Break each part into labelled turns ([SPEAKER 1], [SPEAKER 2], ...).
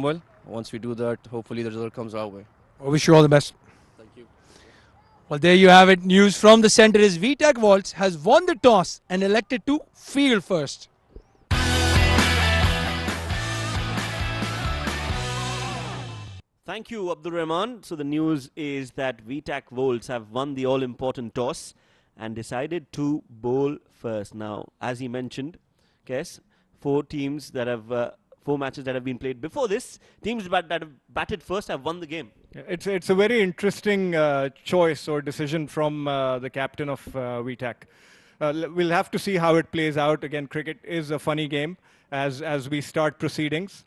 [SPEAKER 1] Well, once we do that, hopefully the result comes our way.
[SPEAKER 2] I wish you all the best.
[SPEAKER 1] Thank you.
[SPEAKER 2] Well, there you have it. News from the center is VTAC Vaults has won the toss and elected to field first.
[SPEAKER 3] Thank you, Abdul Rahman. So the news is that VTAC Volts have won the all-important toss and decided to bowl first. Now, as he mentioned, guess four matches that have been played before this. Teams that have batted first have won the game.
[SPEAKER 4] Yeah, it's a very interesting choice or decision from the captain of VTAC. We'll have to see how it plays out. Again, cricket is a funny game as we start proceedings.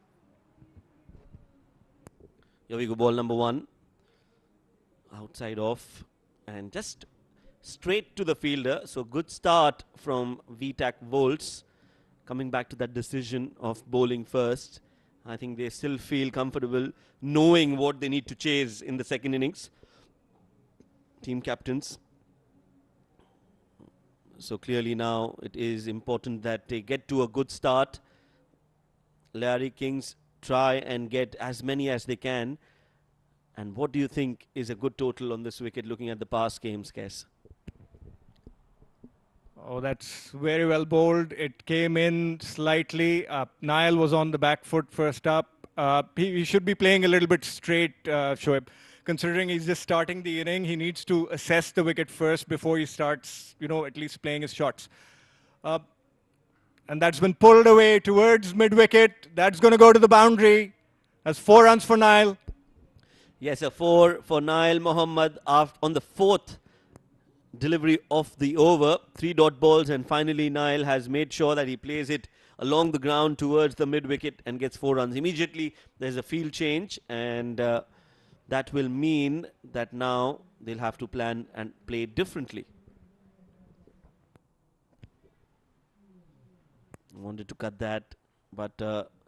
[SPEAKER 3] Here we go, ball number one. Outside off and just straight to the fielder. So good start from VTAC Volts. Coming back to that decision of bowling first. I think they still feel comfortable knowing what they need to chase in the second innings. Team captains. So clearly now it is important that they get to a good start. Lyari Kings try and get as many as they can. And what do you think is a good total on this wicket looking at the past games, Kes?
[SPEAKER 4] Oh, that's very well bowled. It came in slightly. Niall was on the back foot first up. He should be playing a little bit straight, Shoaib. Considering he's just starting the inning, he needs to assess the wicket first before he starts, at least playing his shots. And that's been pulled away towards mid-wicket. That's going to go to the boundary. That's 4 runs for Niall.
[SPEAKER 3] Yes, a 4 for Niall Mohammad on the fourth delivery of the over. 3 dot balls, and finally Niall has made sure that he plays it along the ground towards the mid-wicket and gets 4 runs. Immediately there's a field change, and that will mean that now they'll have to plan and play differently. Wanted to cut that, but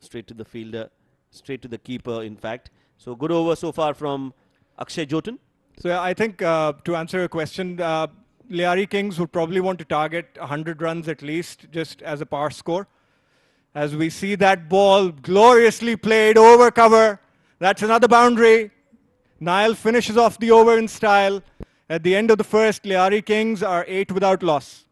[SPEAKER 3] straight to the fielder, straight to the keeper, in fact. So good over so far from Akshay Jotan.
[SPEAKER 4] So yeah, I think to answer your question, Lyari Kings would probably want to target 100 runs at least, just as a par score. As we see that ball gloriously played over cover. That's another boundary. Niall finishes off the over in style. At the end of the first, Lyari Kings are 8 without loss.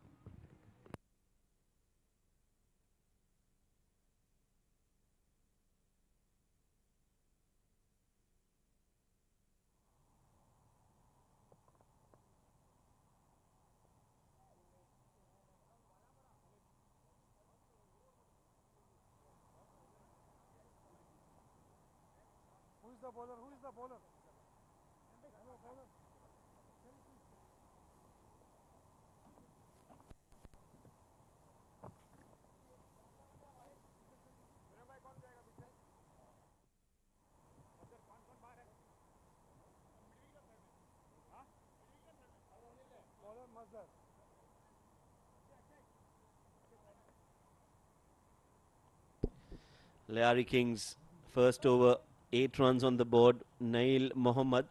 [SPEAKER 3] Lyari Kings first over, 8 runs on the board. Niall Mohammad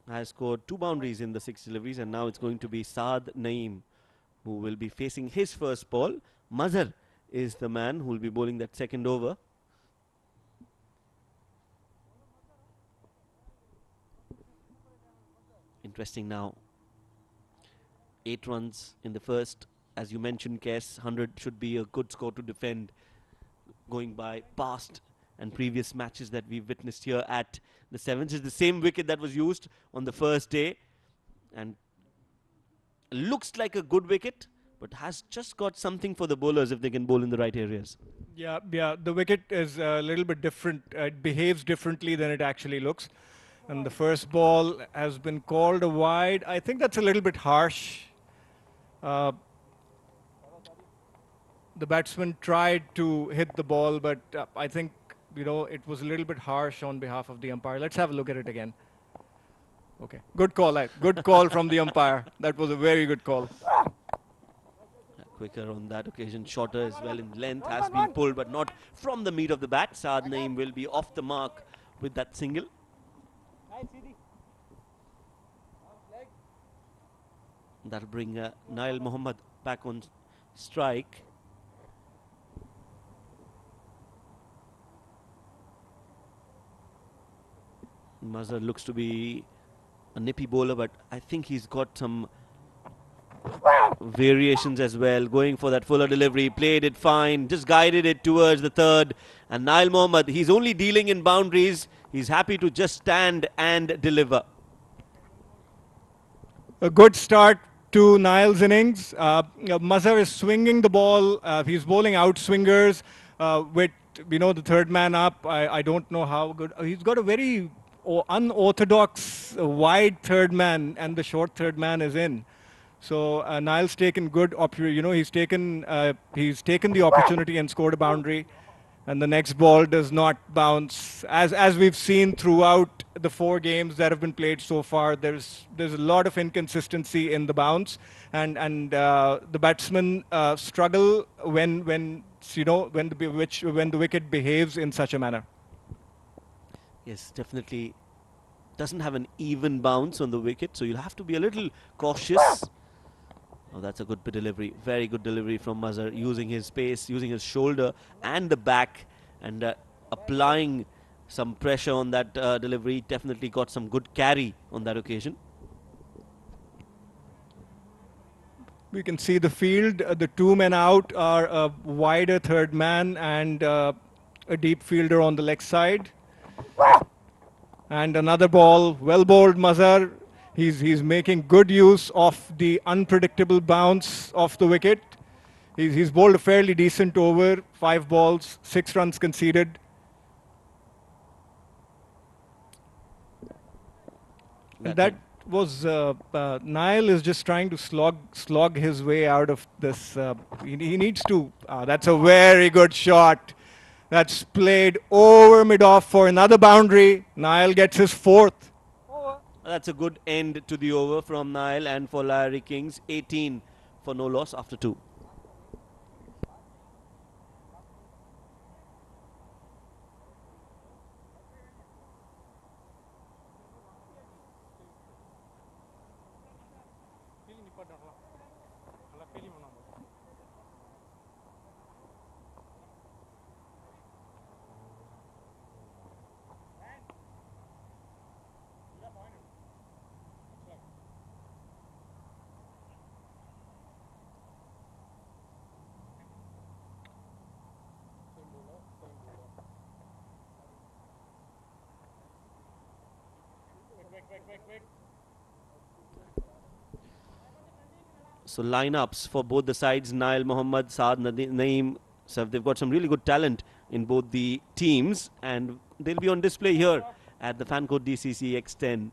[SPEAKER 3] has scored 2 boundaries in the 6 deliveries, and now it's going to be Saad Naeem who will be facing his first ball. Mazhar is the man who will be bowling that second over. Interesting now. 8 runs in the first. As you mentioned, Kes, 100 should be a good score to defend, going by past and previous matches that we've witnessed here at the Sevens. Is the same wicket that was used on the first day, and looks like a good wicket, but has just got something for the bowlers if they can bowl in the right areas.
[SPEAKER 4] Yeah, the wicket is a little bit different. It behaves differently than it actually looks. And the first ball has been called a wide. I think that's a little bit harsh. The batsman tried to hit the ball, but I think, it was a little bit harsh on behalf of the umpire. Let's have a look at it again. Okay, good call. Good call from the umpire. That was a very good call.
[SPEAKER 3] Quicker on that occasion, shorter as well in length, has been pulled, but not from the meat of the bat. Saad Naeem will be off the mark with that single. That'll bring Niall Mohammad back on strike. Mazhar looks to be a nippy bowler, but I think he's got some variations as well. Going for that fuller delivery, played it fine, just guided it towards the third. And Nail Mohammad, he's only dealing in boundaries. He's happy to just stand and deliver.
[SPEAKER 4] A good start to Niall's innings. Mazhar is swinging the ball. He's bowling out swingers with the third man up. I don't know how good. He's got a very unorthodox wide third man, and the short third man is in. So Niall's taken good. He's taken the opportunity and scored a boundary. And the next ball does not bounce. As we've seen throughout the 4 games that have been played so far, there's a lot of inconsistency in the bounce, and the batsmen struggle when the wicket behaves in such a manner.
[SPEAKER 3] Yes, definitely doesn't have an even bounce on the wicket, so you'll have to be a little cautious. Oh, that's a good delivery. Very good delivery from Mazhar, using his space, using his shoulder and the back, and applying some pressure on that delivery. Definitely got some good carry on that occasion.
[SPEAKER 4] We can see the field. The 2 men out are a wider third man and a deep fielder on the leg side. And another ball, well bowled Mazhar. He's making good use of the unpredictable bounce of the wicket. He's bowled a fairly decent over, 5 balls, 6 runs conceded. And that was Niall is just trying to slog his way out of this. He needs to. That's a very good shot. That's played over mid-off for another boundary. Niall gets his 4th.
[SPEAKER 3] That's a good end to the over from Niall, and for Lyari Kings, 18 for no loss after 2. So lineups for both the sides, Nail Mohammad, Saad Naeem, so they've got some really good talent in both the teams, and they'll be on display here at the Fanco DCC X10.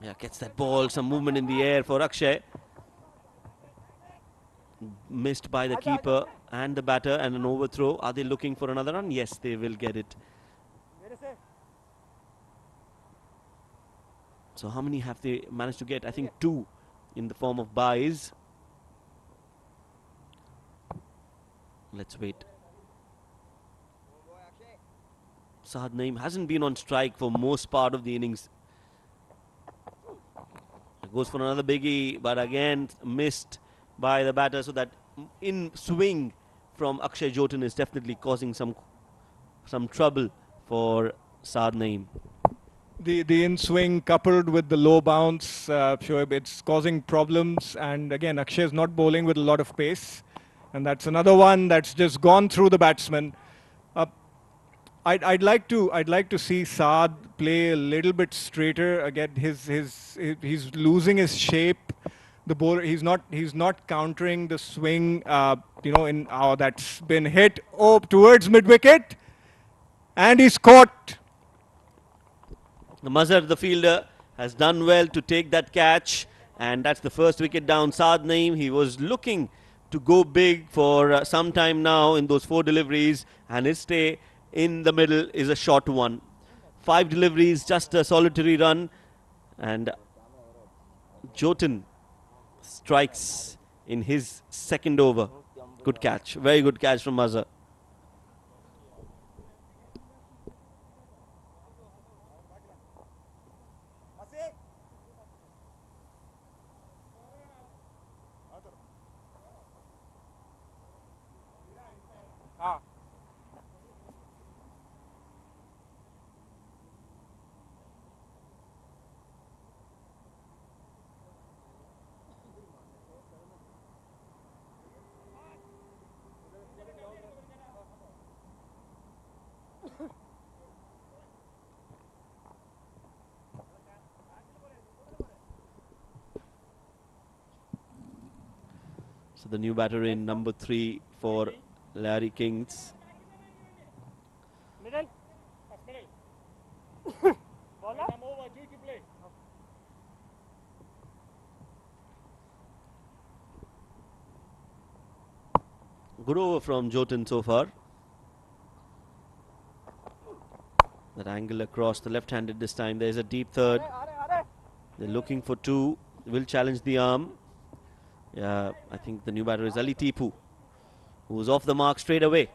[SPEAKER 3] Yeah, gets that ball, some movement in the air for Akshay. Missed by the keeper and the batter, and an overthrow. Are they looking for another run? Yes, they will get it. So how many have they managed to get? I think 2 in the form of buys. Let's wait. Saad Naeem hasn't been on strike for most part of the innings. Goes for another biggie, but again missed by the batter, so that in swing from Akshay Jotin is definitely causing some trouble for Saad Naeem.
[SPEAKER 4] The in-swing coupled with the low bounce, Shoaib, it's causing problems. And again, Akshay is not bowling with a lot of pace. And that's another one that's just gone through the batsman. I'd like to see Saad play a little bit straighter. Again, he's losing his shape. The bowler, he's not countering the swing. That's been hit towards mid-wicket. And he's caught.
[SPEAKER 3] Mazhar, the fielder, has done well to take that catch, and that's the first wicket down. Saad Naeem, he was looking to go big for some time now in those 4 deliveries, and his stay in the middle is a short one. 5 deliveries, just a solitary run, and Jotin strikes in his 2nd over. Good catch, very good catch from Mazhar. So the new batter in number 3 for Lyari Kings. Good over from Jotun so far. That angle across the left-handed this time. There's a deep third. They're looking for 2. Will challenge the arm. Yeah, I think the new batter is Ali Tipu, who's off the mark straight away.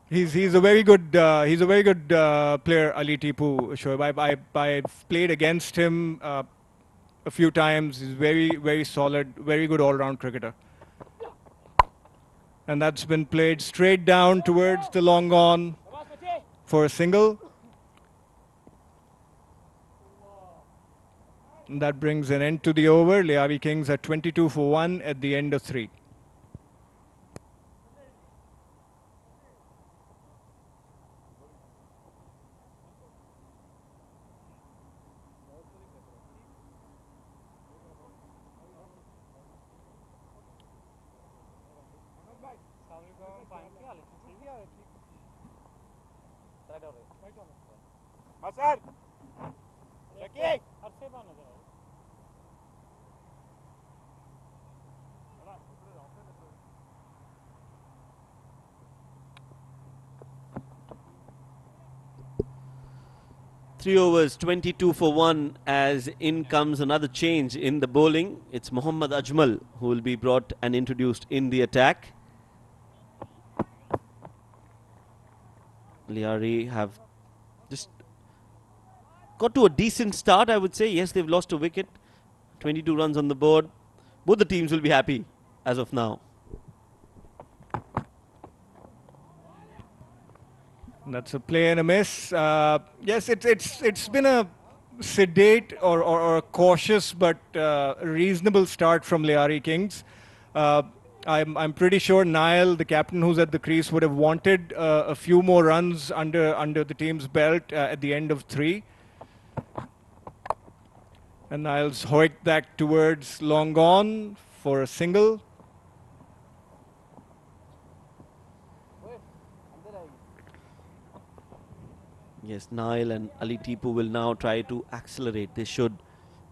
[SPEAKER 4] He's a very good player, Ali Tipu. Shoaib. I've played against him a few times. He's very solid, very good all-round cricketer. And that's been played straight down towards the long on for a single. And that brings an end to the over. Lyari Kings are 22 for 1 at the end of 3.
[SPEAKER 3] Three overs, 22 for 1, as in comes another change in the bowling. It's Mohammad Ajmal who will be brought and introduced in the attack. Lyari have just got to a decent start, I would say. Yes, they've lost a wicket. 22 runs on the board. Both the teams will be happy as of now.
[SPEAKER 4] That's a play and a miss. Yes, it's been a sedate or a cautious but reasonable start from Lyari Kings. I'm pretty sure Niall, the captain who's at the crease, would have wanted a few more runs under the team's belt at the end of 3. And Niall's hoiked that towards long on for a single.
[SPEAKER 3] Yes, Niall and Ali Tipu will now try to accelerate. They should.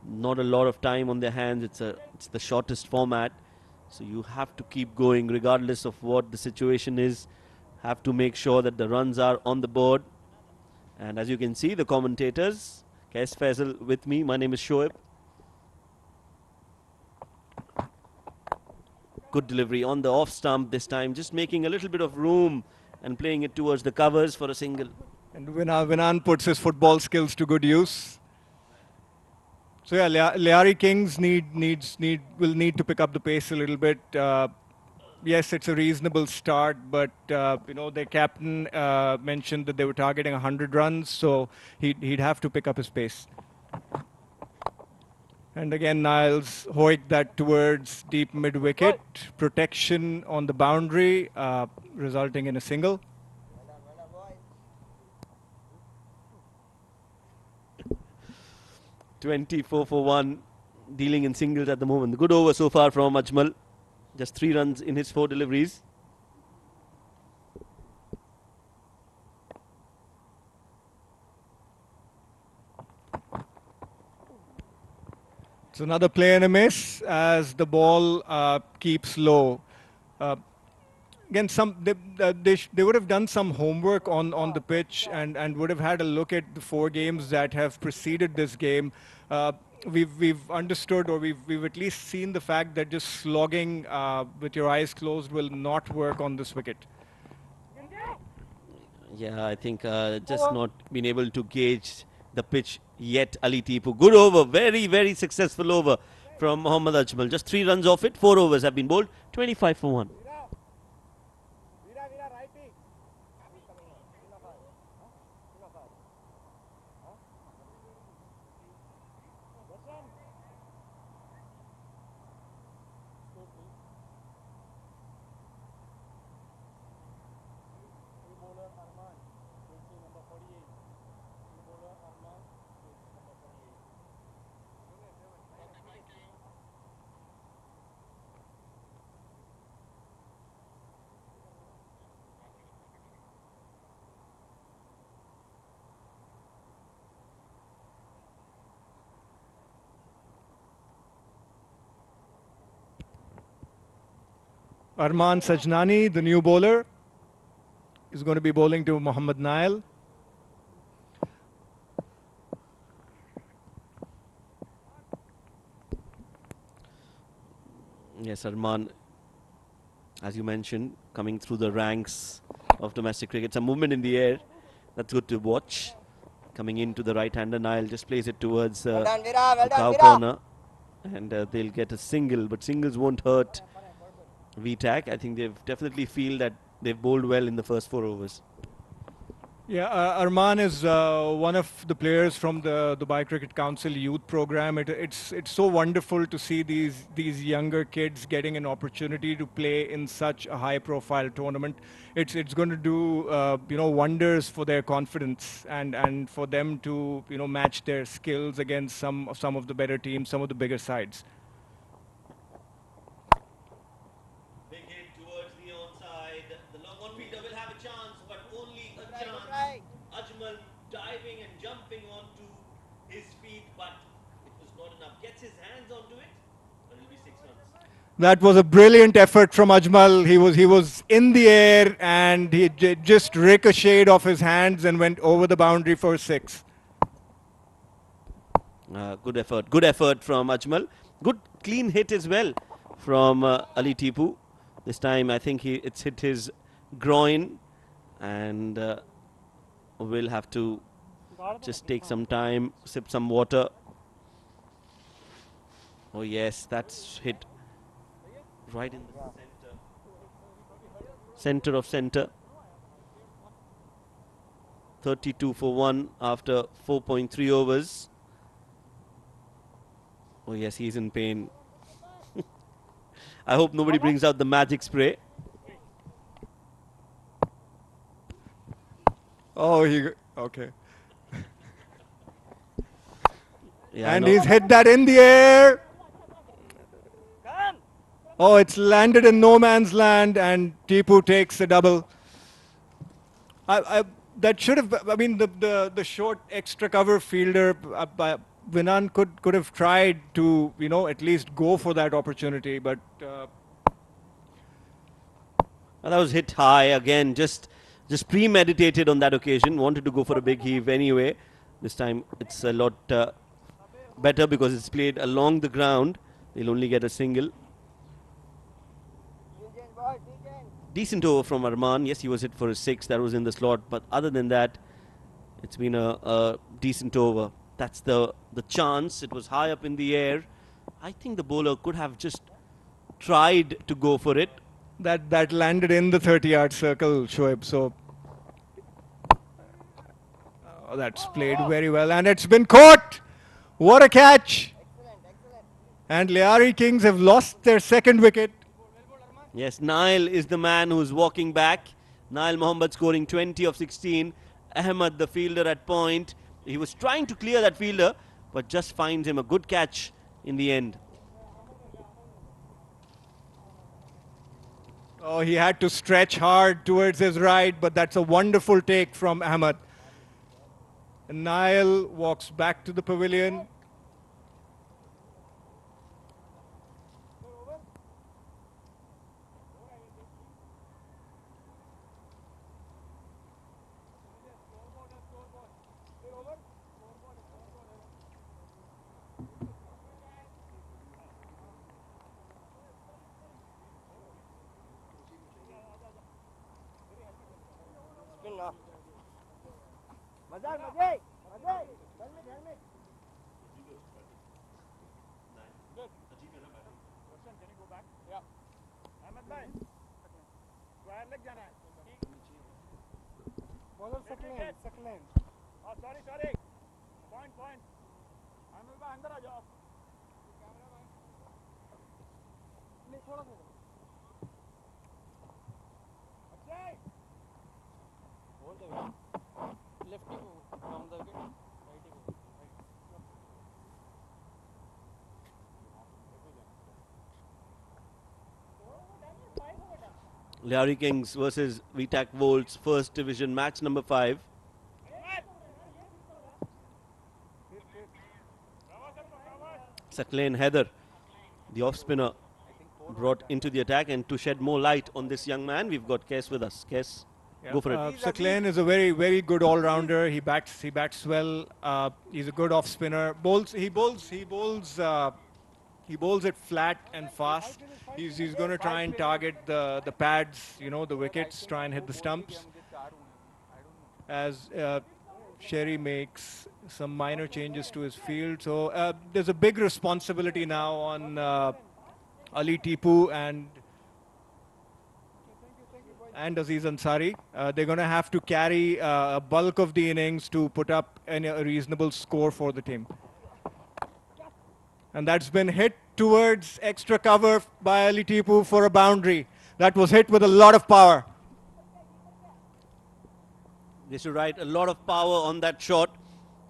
[SPEAKER 3] Not a lot of time on their hands. It's the shortest format. So you have to keep going regardless of what the situation is. Have to make sure that the runs are on the board. And as you can see, the commentators, Kes Faisal with me. My name is Shoaib. Good delivery on the off stump this time. Just making a little bit of room and playing it towards the covers for a single.
[SPEAKER 4] And Vinan puts his football skills to good use. So yeah, Lyari Kings will need to pick up the pace a little bit. Yes, it's a reasonable start, but their captain mentioned that they were targeting 100 runs, so he'd have to pick up his pace. And again, Niles hoiked that towards deep mid-wicket. Protection on the boundary, resulting in a single.
[SPEAKER 3] .24 for 1, dealing in singles at the moment. Good over so far from Ajmal. Just 3 runs in his 4 deliveries.
[SPEAKER 4] It's another play and a miss as the ball keeps low. Again, they would have done some homework on the pitch and would have had a look at the 4 games that have preceded this game. We've understood, or we've at least seen the fact that just slogging with your eyes closed will not work on this wicket.
[SPEAKER 3] Yeah, I think just not been able to gauge the pitch yet. Ali Tipu, good over, very successful over from Mohammad Ajmal. Just 3 runs off it. 4 overs have been bowled. 25 for 1.
[SPEAKER 4] Arman Sajnani, the new bowler, is going to be bowling to Mohammad Nail.
[SPEAKER 3] Yes, Arman, as you mentioned, coming through the ranks of domestic cricket. Some movement in the air. That's good to watch. Coming into the right-hander, Nile just plays it towards the cow corner. And they'll get a single, but singles won't hurt VTAC. I think they've definitely feel that they've bowled well in the first 4 overs.
[SPEAKER 4] Yeah, Arman is one of the players from the Dubai Cricket Council youth program. It's so wonderful to see these younger kids getting an opportunity to play in such a high-profile tournament. It's going to do wonders for their confidence and for them to match their skills against some of the better teams, some of the bigger sides.
[SPEAKER 3] Big hit towards the onside. The long on fielder will have a chance, but only a chance. Ajmal diving and jumping onto his feet, but it was not enough. Gets his hands onto it, but it'll be 6 runs.
[SPEAKER 4] That was a brilliant effort from Ajmal. He was in the air and he just ricocheted off his hands and went over the boundary for 6.
[SPEAKER 3] Good effort from Ajmal. Good clean hit as well from Ali Tipu. This time I think it's hit his groin, and we'll have to just take some time, sip some water. Oh yes, that's hit right in the center of center. 32 for 1 after 4.3 overs. Oh yes, he's in pain. I hope nobody brings out the magic spray.
[SPEAKER 4] Oh, okay.
[SPEAKER 3] Yeah,
[SPEAKER 4] and he's hit that in the air. Oh, it's landed in no man's land, and Tipu takes a double. That should have. I mean, the short extra cover fielder, Vinan could have tried to at least go for that opportunity, but.
[SPEAKER 3] That was hit high again. Just premeditated on that occasion. Wanted to go for a big heave anyway. This time it's a lot better because it's played along the ground. They'll only get a single. Decent over from Arman. Yes, he was hit for a 6. That was in the slot. But other than that, it's been a decent over. That's the chance. It was high up in the air. I think the bowler could have just tried to go for it.
[SPEAKER 4] That landed in the 30-yard circle, Shoaib. So that's played very well, and it's been caught. What a catch! And Lyari Kings have lost their 2nd wicket.
[SPEAKER 3] Yes, Nail is the man who's walking back. Nail Mohammed scoring 20 of 16. Ahmed, the fielder at point. He was trying to clear that fielder, but just finds him a good catch in the end.
[SPEAKER 4] Oh, he had to stretch hard towards his right, but that's a wonderful take from Ahmed. And Nail walks back to the pavilion.
[SPEAKER 3] Lyari Kings versus VTAC Volts, first division match number 5. Saqlain Heather, the off spinner. brought into the attack. And to shed more light on this young man, we've got Kes with us. Kes, go for it.
[SPEAKER 4] Sakleen is a very, very good all-rounder. He bats well. He's a good off-spinner. He bowls it flat and fast. He's going to try and target the pads, the wickets, try and hit the stumps. As Sherry makes some minor changes to his field. So there's a big responsibility now on Ali Tipu and Aziz Ansari. They're going to have to carry a bulk of the innings to put up a reasonable score for the team. And that's been hit towards extra cover by Ali Tipu for a boundary. That was hit with a lot of power.
[SPEAKER 3] They should write a lot of power on that shot,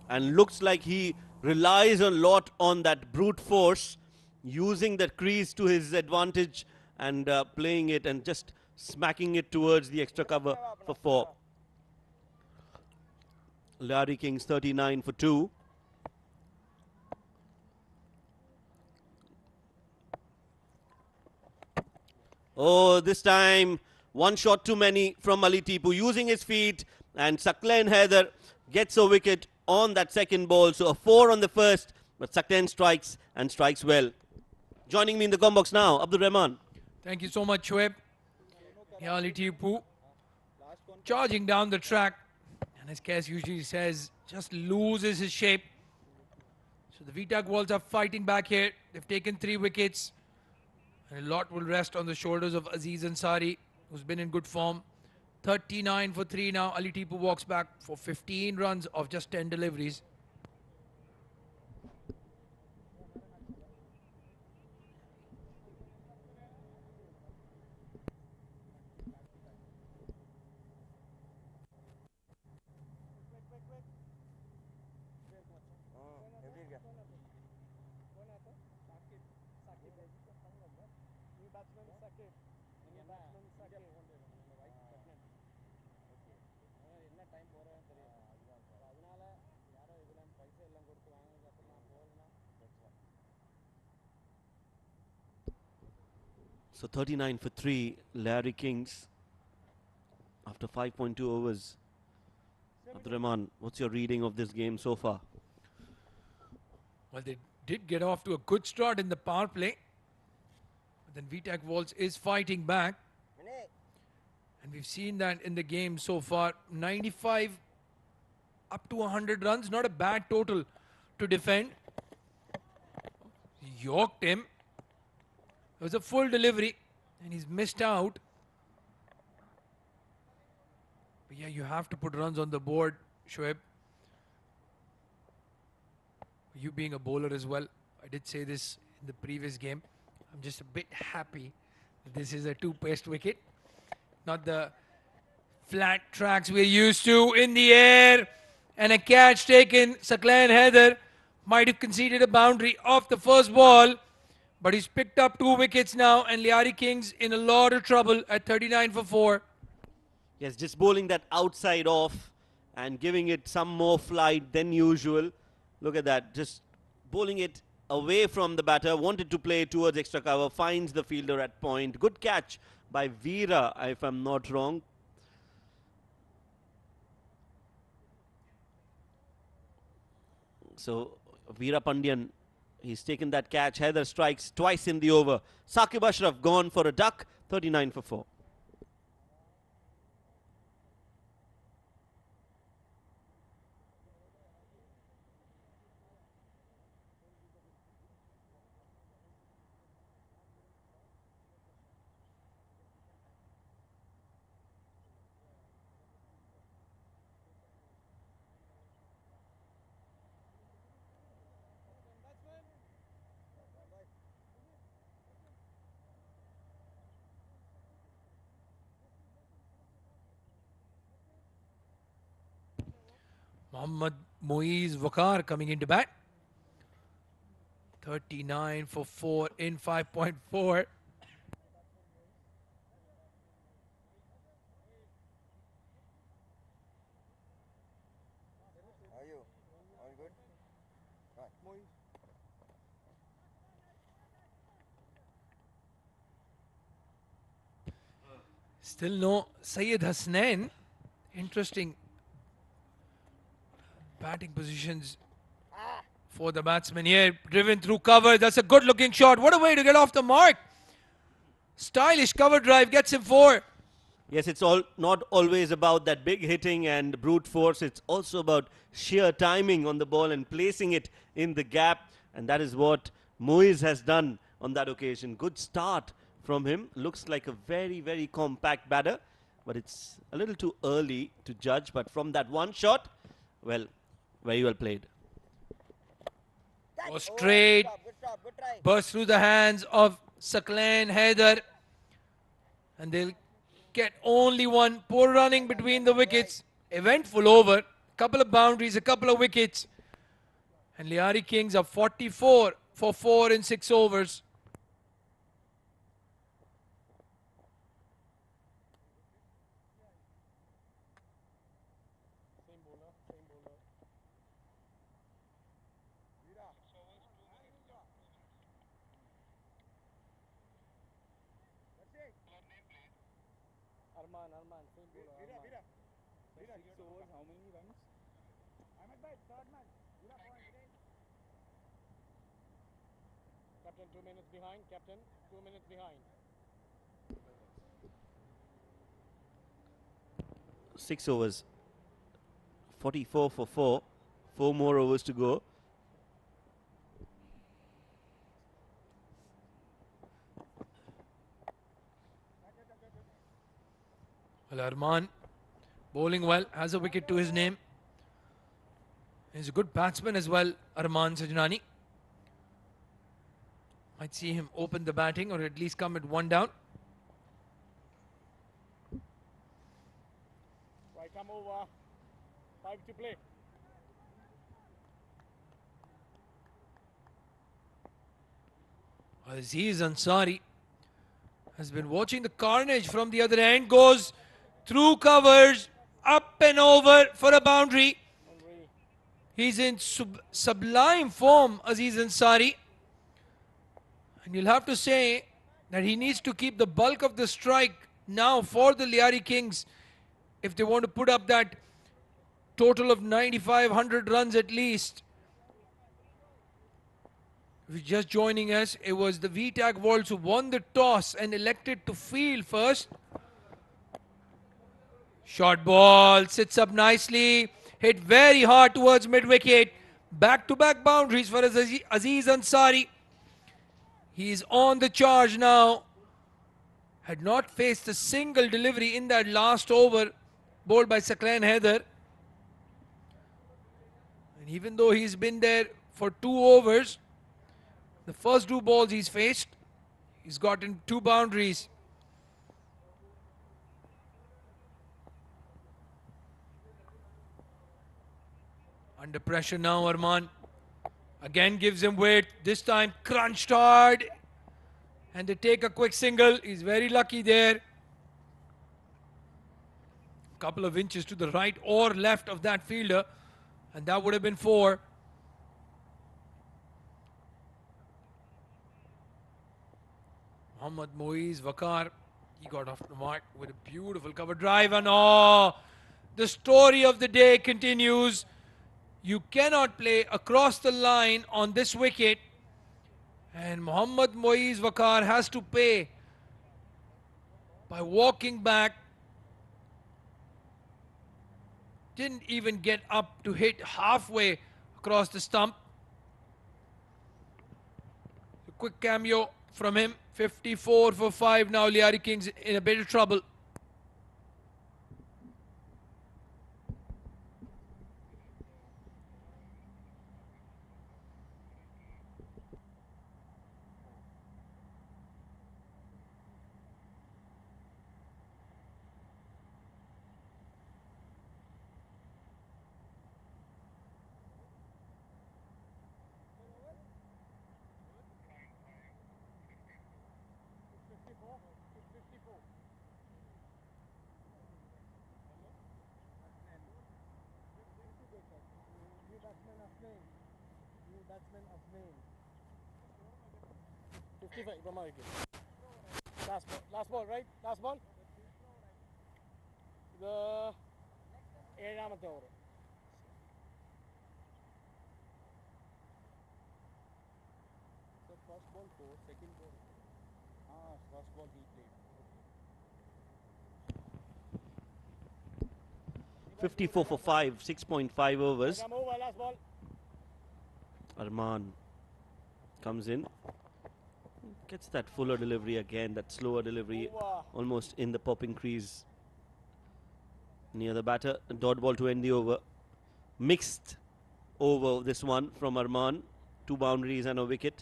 [SPEAKER 3] and looks like he relies a lot on that brute force, using that crease to his advantage and playing it and just smacking it towards the extra cover for 4. Lyari Kings 39 for 2. Oh, this time one shot too many from Ali Tipu, using his feet, and Sakleen Haider gets a wicket on that second ball. So a 4 on the first, but Sakleen strikes and strikes well. Joining me in the combox now, Abdul Rahman.
[SPEAKER 2] Thank you so much, Shoaib. Yeah, Ali Tipu charging down the track, and as Kes usually says, just loses his shape. So the VTAC Walls are fighting back here. They've taken 3 wickets. And a lot will rest on the shoulders of Aziz Ansari, who's been in good form. 39 for 3 now. Ali Tipu walks back for 15 runs of just 10 deliveries.
[SPEAKER 3] So 39 for 3, Lyari Kings after 5.2 overs. Abdul Rahman, what's your reading of this game so far?
[SPEAKER 2] Well, they did get off to a good start in the power play. But then VTAC Walls is fighting back. And we've seen that in the game so far. 95 up to 100 runs. Not a bad total to defend. He yorked him. It was a full delivery, and he's missed out. But yeah, you have to put runs on the board, Shoaib. You being a bowler as well, I did say this in the previous game. I'm just a bit happy that this is a 2-paced wicket, not the flat tracks we're used to. In the air, and a catch taken. Sakleen Haider might have conceded a boundary off the first ball. But he's picked up 2 wickets now, and Lyari Kings in a lot of trouble at 39 for 4.
[SPEAKER 3] Yes, just bowling that outside off and giving it some more flight than usual. Look at that, just bowling it away from the batter, wanted to play towards extra cover, finds the fielder at point. Good catch by Veera, if I'm not wrong. So Veera Pandyan, he's taken that catch. Haider strikes twice in the over. Saqib Ashraf gone for a duck. 39 for 4.
[SPEAKER 2] Mohammad Moiz Wakar coming into bat. 39 for 4 in 5.4. Still no Syed Hasnain. Interesting batting positions for the batsman here. Driven through cover. That's a good looking shot. What a way to get off the mark. Stylish cover drive gets him 4.
[SPEAKER 3] Yes, it's all not always about that big hitting and brute force. It's also about sheer timing on the ball and placing it in the gap. And that is what Moiz has done on that occasion. Good start from him. Looks like a very, very compact batter. But it's a little too early to judge. But from that one shot, well, very well played.
[SPEAKER 2] Go straight. Burst through the hands of Saqlain Haider. And they'll get only one. Poor running between the wickets. Eventful over. Couple of boundaries, a couple of wickets. And Lyari Kings are 44 for 4 in 6 overs.
[SPEAKER 5] Captain, 2 minutes behind. Captain, 2 minutes behind.
[SPEAKER 3] 6 overs. 44 for 4. 4 more overs to go.
[SPEAKER 2] Well, Arman bowling well, has a wicket to his name. He's a good batsman as well, Arman Sajnani. Might see him open the batting or at least come at 1 down.
[SPEAKER 5] Right, come over. 5 to play.
[SPEAKER 2] Aziz Ansari has been watching the carnage from the other end. Goes through covers, up and over for a boundary. He's in sublime form, Aziz Ansari. And you'll have to say that he needs to keep the bulk of the strike now for the Lyari Kings if they want to put up that total of 9,500 runs at least. If you're just joining us, it was the VTAC Worlds who won the toss and elected to field first. Short ball, sits up nicely, hit very hard towards mid-wicket. Back-to-back boundaries for Aziz Ansari. He is on the charge now. Had not faced a single delivery in that last over bowled by Saqlain Haider. And even though he's been there for 2 overs, the first 2 balls he's faced, he's gotten 2 boundaries. Under pressure now, Arman. Again gives him weight. This time crunched hard. And they take a quick single. He's very lucky there. Couple of inches to the right or left of that fielder. And that would have been 4. Mohammad Moiz Waqar. He got off the mark with a beautiful cover drive. And oh, the story of the day continues. You cannot play across the line on this wicket. And Mohammad Moiz Waqar has to pay by walking back. Didn't even get up to hit halfway across the stump. A quick cameo from him. 54 for 5 now. Lyari Kings in a bit of trouble.
[SPEAKER 5] Last ball, right? Last ball. ഇത് ഏഴാമത്തെ over. First ball 4, second ball first ball he played.
[SPEAKER 3] 54 for 5, 6.5 overs.
[SPEAKER 5] Come over, last ball.
[SPEAKER 3] Arman comes in, gets that fuller delivery again, that slower delivery,
[SPEAKER 5] Over.
[SPEAKER 3] almost in the popping crease near the batter. A dot ball to end the over. Mixed over this one from Arman, 2 boundaries and a wicket.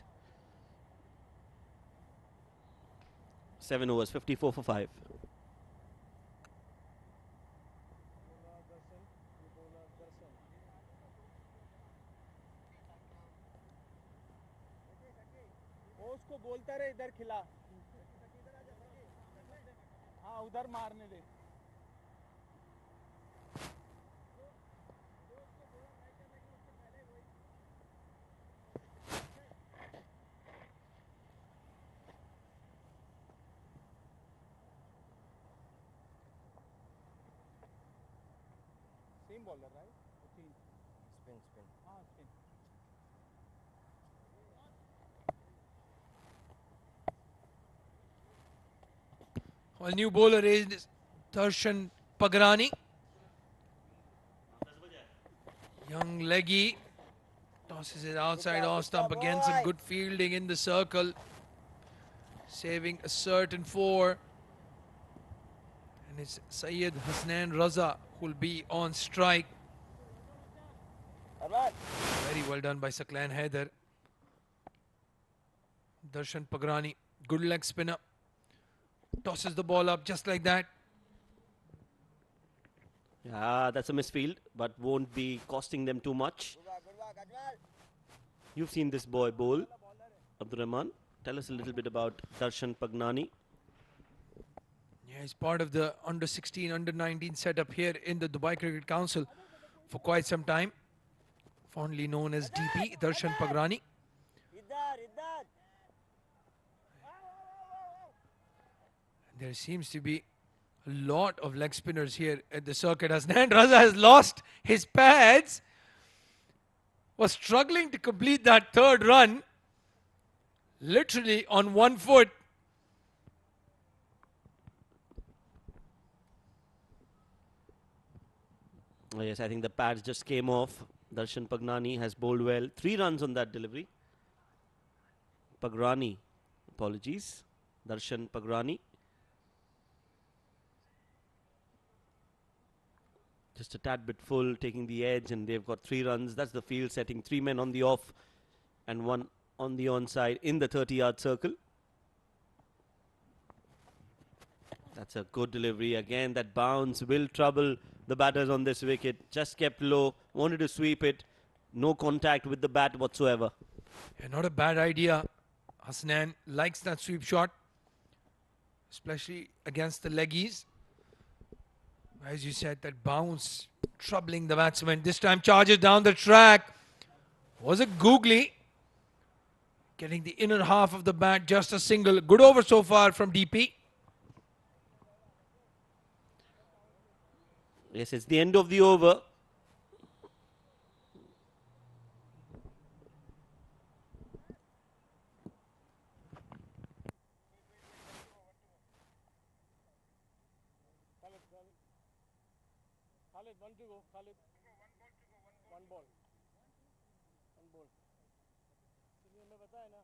[SPEAKER 3] 7 overs, 54 for 5.
[SPEAKER 5] उसको बोलता रहे इधर खिला. हाँ उधर मारने दे. Same bowler, right? Spin. हाँ spin.
[SPEAKER 2] Well, new bowler is Darshan Pagrani. Young leggy. Tosses it outside off stump again. Some good fielding in the circle. Saving a certain 4. And it's Syed Hasnan Raza who'll be on strike. Very well done by Saklan Haider. Darshan Pagrani, good leg spinner. Tosses the ball up just like that.
[SPEAKER 3] Yeah, that's a misfield, but won't be costing them too much. You've seen this boy bowl, Abdur Rahman. Tell us a little bit about Darshan Pagnani.
[SPEAKER 2] Yeah, he's part of the under 16, under 19 setup here in the Dubai Cricket Council for quite some time. Fondly known as DP, Darshan Pagrani. There seems to be a lot of leg spinners here at the circuit. Hasnan Raza has lost his pads. Was struggling to complete that third run. Literally on 1 foot.
[SPEAKER 3] Oh, yes, I think the pads just came off. Darshan Pagnani has bowled well. 3 runs on that delivery. Pagrani, apologies. Darshan Pagrani. Just a tad bit full, taking the edge, and they've got 3 runs. That's the field setting. 3 men on the off and 1 on the onside in the 30-yard circle. That's a good delivery. Again, that bounce will trouble the batters on this wicket. Just kept low, wanted to sweep it. No contact with the bat whatsoever.
[SPEAKER 2] Yeah, not a bad idea. Hasnan likes that sweep shot, especially against the leggies. As you said, that bounce troubling the batsman. This time charges down the track. Was it googly? Getting the inner half of the bat, just a single. Good over so far from DP.
[SPEAKER 3] Yes, it's the end of the over.
[SPEAKER 5] Khalid, 1 to go. Khalid. 1 ball. 1 ball. इसलिए मैं बताया ना.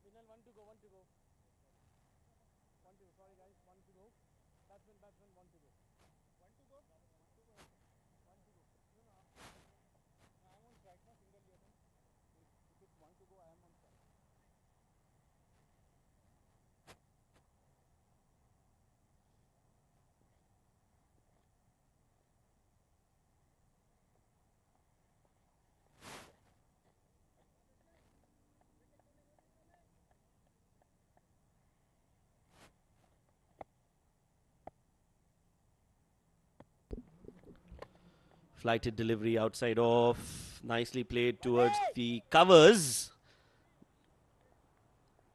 [SPEAKER 5] Final 1 to go. 1 to go. 1 to go. Sorry guys. 1 to go. Batsman. 1 to go. 1 to go. 1 to go. 1 to go. No. I am on strike now. Single liya tha. If it's 1 to go, I am on strike.
[SPEAKER 3] Flighted delivery outside off. Nicely played towards the covers.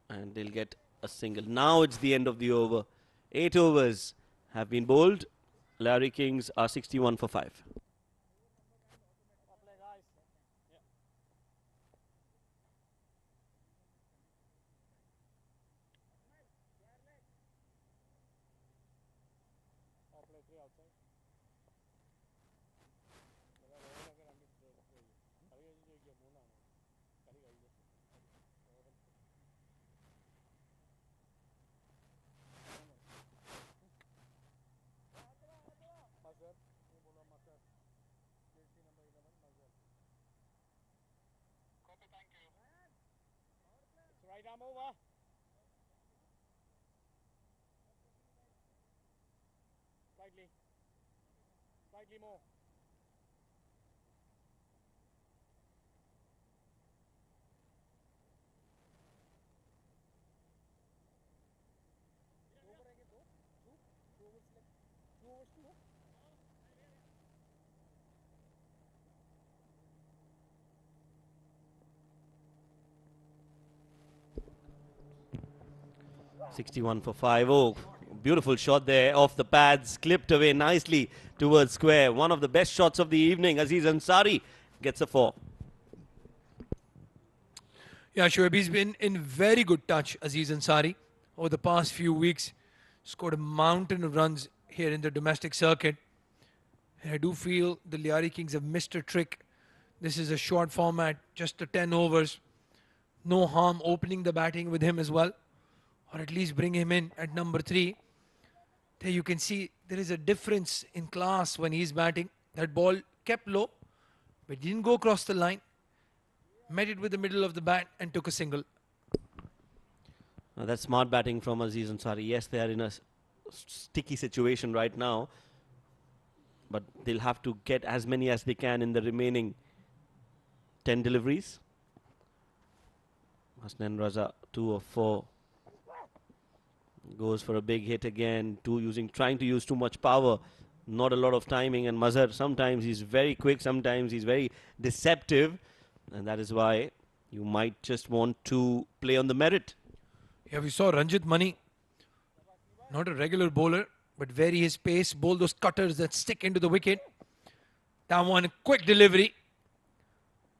[SPEAKER 3] And they'll get a single. Now it's the end of the over. 8 overs have been bowled. Lyari Kings are 61 for 5.
[SPEAKER 5] Play, guys. Yeah. Play 3 outside. Right arm over. Slightly. Slightly more. Two overs, two.
[SPEAKER 3] 61 for 5. Oh, beautiful shot there off the pads, clipped away nicely towards square. One of the best shots of the evening. Aziz Ansari gets a 4.
[SPEAKER 2] Yeah, Shoaib, he's been in very good touch, Aziz Ansari, over the past few weeks. Scored a mountain of runs here in the domestic circuit. And I do feel the Lyari Kings have missed a trick. This is a short format, just a 10 overs. No harm opening the batting with him as well, or at least bring him in at number 3. There you can see there is a difference in class when he's batting. That ball kept low, but didn't go across the line. Met it with the middle of the bat and took a single.
[SPEAKER 3] Now that's smart batting from Aziz Ansari. Yes, they are in a sticky situation right now, but they'll have to get as many as they can in the remaining 10 deliveries. Hasnan Raza, 2 of 4. Goes for a big hit again, trying to use too much power, not a lot of timing. And Mazhar, sometimes he's very quick, sometimes he's very deceptive, and that is why you might just want to play on the merit.
[SPEAKER 2] Yeah, we saw Ranjit Mani, not a regular bowler, but vary his pace, bowl those cutters that stick into the wicket. That one, quick delivery.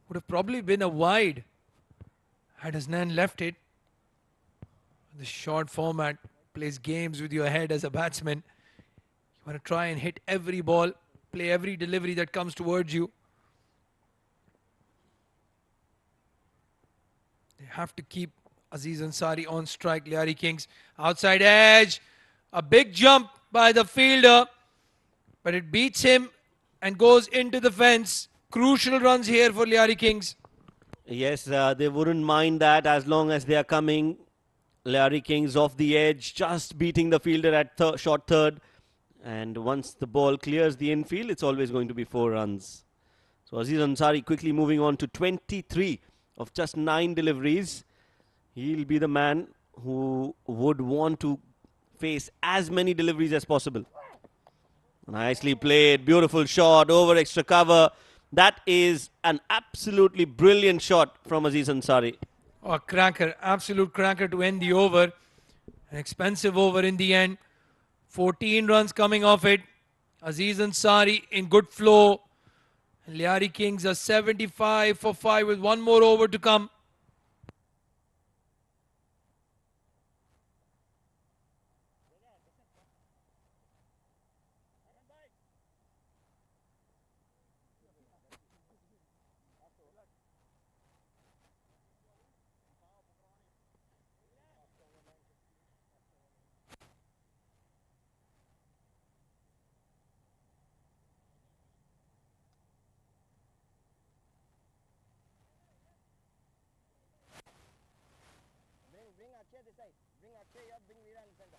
[SPEAKER 2] Would have probably been a wide had Hasnan left it. The short format plays games with your head as a batsman. You want to try and hit every ball, play every delivery that comes towards you. They have to keep Aziz Ansari on strike. Lyari Kings outside edge. A big jump by the fielder, but it beats him and goes into the fence. Crucial runs here for Lyari Kings.
[SPEAKER 3] Yes, they wouldn't mind that as long as they are coming. Lyari Kings off the edge, just beating the fielder at short third. And once the ball clears the infield, it's always going to be 4 runs. So Aziz Ansari quickly moving on to 23 of just 9 deliveries. He'll be the man who would want to face as many deliveries as possible. Nicely played, beautiful shot over extra cover. That is an absolutely brilliant shot from Aziz Ansari.
[SPEAKER 2] A cracker, absolute cracker to end the over. An expensive over in the end. 14 runs coming off it. Aziz Ansari in good flow. Lyari Kings are 75 for 5 with one more over to come.
[SPEAKER 5] Bring Akshay this side. Bring Akshay up, bring Veera in center.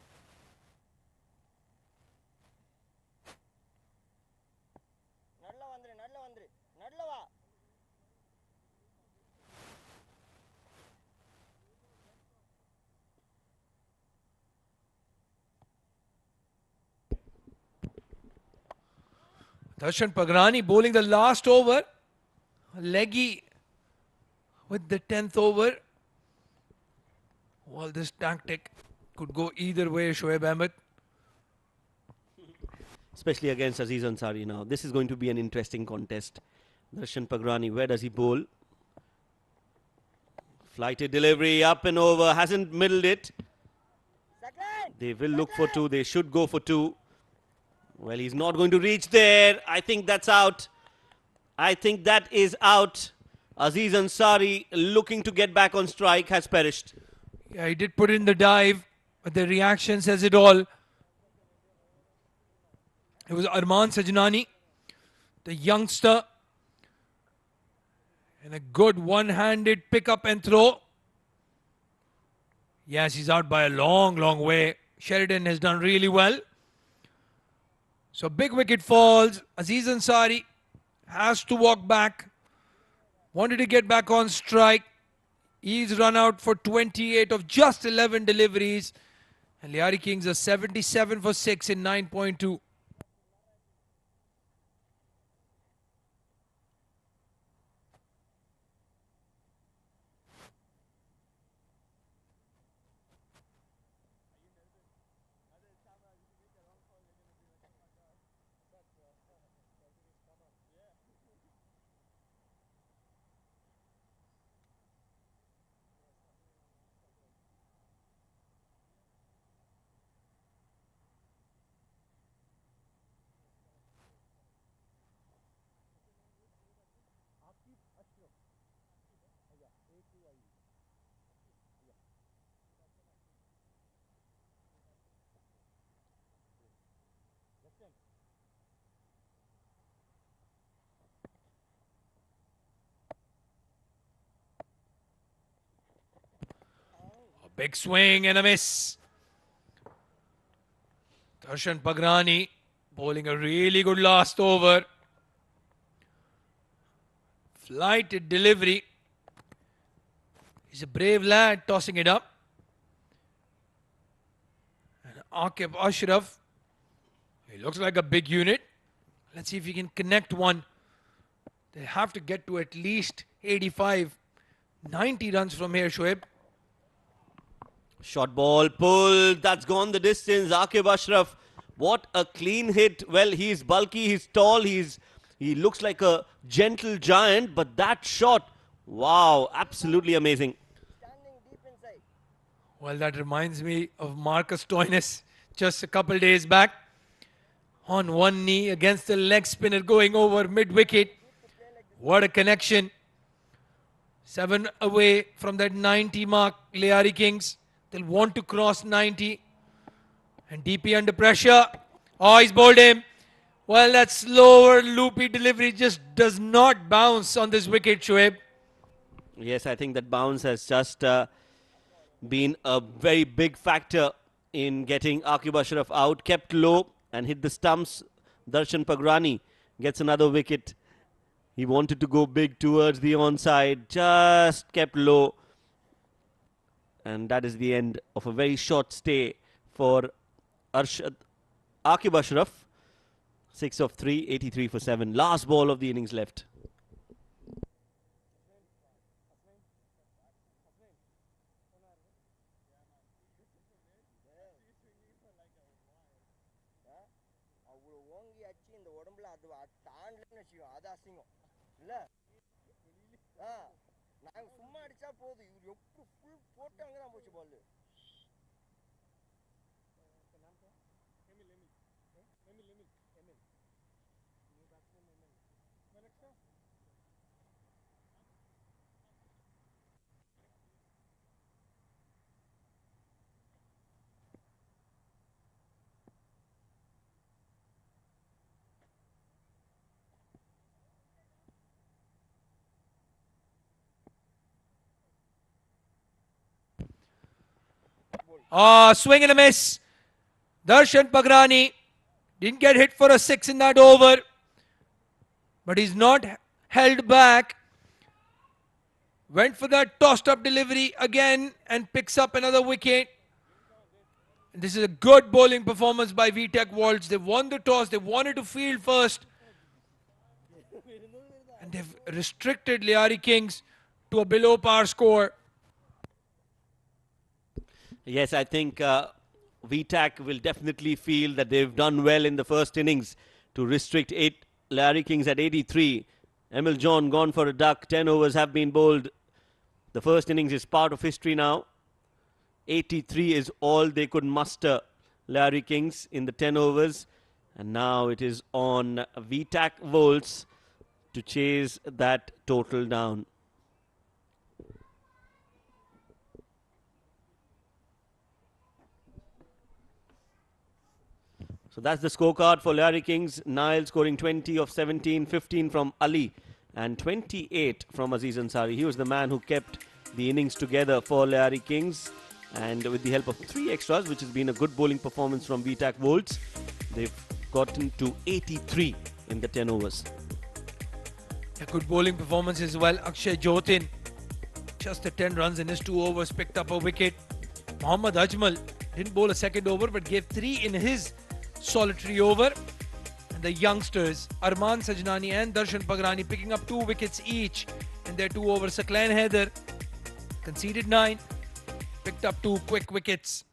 [SPEAKER 5] Nadla vandri. Nadla va.
[SPEAKER 2] Darshan Pagrani bowling the last over. Leggy with the 10th over. Well, this tactic could go either way, Shoaib Ahmed.
[SPEAKER 3] especially against Aziz Ansari now. This is going to be an interesting contest. Darshan Pagrani, where does he bowl? Flighted delivery, up and over, hasn't middled it. They will look for two, they should go for two. Well, he's not going to reach there. I think that's out. I think that is out. Aziz Ansari, looking to get back on strike, has perished.
[SPEAKER 2] Yeah, he did put in the dive, but the reaction says it all. It was Arman Sajnani, the youngster, and a good one-handed pick-up and throw. Yes, he's out by a long, long way. Sheridan has done really well. So big wicket falls. Aziz Ansari has to walk back. Wanted to get back on strike. He's run out for 28 of just 11 deliveries. And Lyari Kings are 77 for 6 in 9.2. A big swing and a miss. Darshan Pagrani bowling a really good last over. Flighted delivery. He's a brave lad tossing it up. And Aqib Ashraf, he looks like a big unit. Let's see if he can connect one. They have to get to at least 85, 90 runs from here, Shoaib.
[SPEAKER 3] Short ball pulled, that's gone the distance. Aqib Ashraf, what a clean hit. Well, he's bulky, he's tall, he looks like a gentle giant, but that shot, wow, absolutely amazing.
[SPEAKER 2] Well, that reminds me of Marcus Stoinis just a couple days back. On one knee against the leg spinner going over mid-wicket. What a connection. 7 away from that 90 mark, Lyari Kings. They'll want to cross 90. And DP under pressure. Oh, he's bowled him. Well, that slower, loopy delivery just does not bounce on this wicket, Shoaib.
[SPEAKER 3] Yes, I think that bounce has just been a very big factor in getting Aqib Ashraf out. Kept low and hit the stumps. Darshan Pagrani gets another wicket. He wanted to go big towards the onside, just kept low. And that is the end of a very short stay for Aqib Ashraf. 6 of 3, 83 for 7. Last ball of the innings left.
[SPEAKER 2] Swing and a miss. Darshan Pagrani didn't get hit for a 6 in that over. But he's not held back. Went for that tossed up delivery again and picks up another wicket. And this is a good bowling performance by VTAC Worlds. They won the toss. They wanted to field first. And they've restricted Lyari Kings to a below par score.
[SPEAKER 3] Yes, I think VTAC will definitely feel that they've done well in the first innings to restrict 8 Lyari Kings at 83. Emil John gone for a duck. 10 overs have been bowled. The first innings is part of history now. 83 is all they could muster, Lyari Kings, in the 10 overs. And now it is on VTAC Volts to chase that total down. So that's the scorecard for Lyari Kings. Nile scoring 20 of 17, 15 from Ali and 28 from Aziz Ansari. He was the man who kept the innings together for Lyari Kings. And with the help of 3 extras, which has been a good bowling performance from VTAC Volts, they've gotten to 83 in the 10 overs.
[SPEAKER 2] A good bowling performance as well. Akshay Jotin, just the 10 runs in his 2 overs, picked up a wicket. Mohammad Ajmal didn't bowl a second over but gave 3 in his solitary over. And the youngsters, Arman Sajnani and Darshan Pagrani, picking up 2 wickets each in their 2 overs. Saklan Haider conceded 9, picked up 2 quick wickets.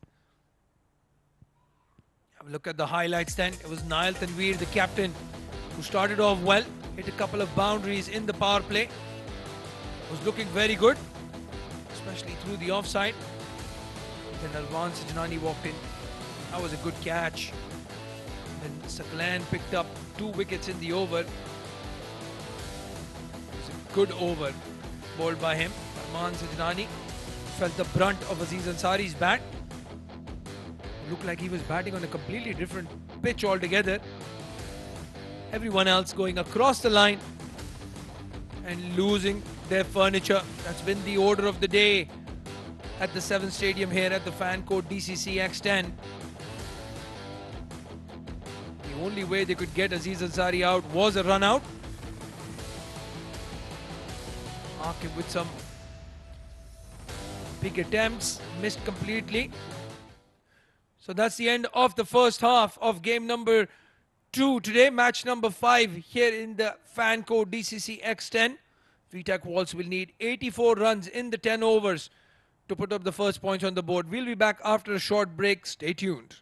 [SPEAKER 2] Have a look at the highlights then. It was Nail Tanveer, the captain, who started off well, hit a couple of boundaries in the power play. Was looking very good, especially through the offside. Then Arman Sajnani walked in. That was a good catch. Then Saklan picked up 2 wickets in the over. It was a good over bowled by him. Arman Sajnani felt the brunt of Aziz Ansari's bat. Looked like he was batting on a completely different pitch altogether. Everyone else going across the line and losing their furniture. That's been the order of the day at the 7th Stadium here at the fan code DCC X10. The only way they could get Aziz Ansari out was a run out. Aqib with some big attempts, missed completely. So that's the end of the first half of game number 2 today. Match number 5 here in the fan code DCC X10. VTAC Volts will need 84 runs in the 10 overs to put up the first points on the board. We'll be back after a short break. Stay tuned.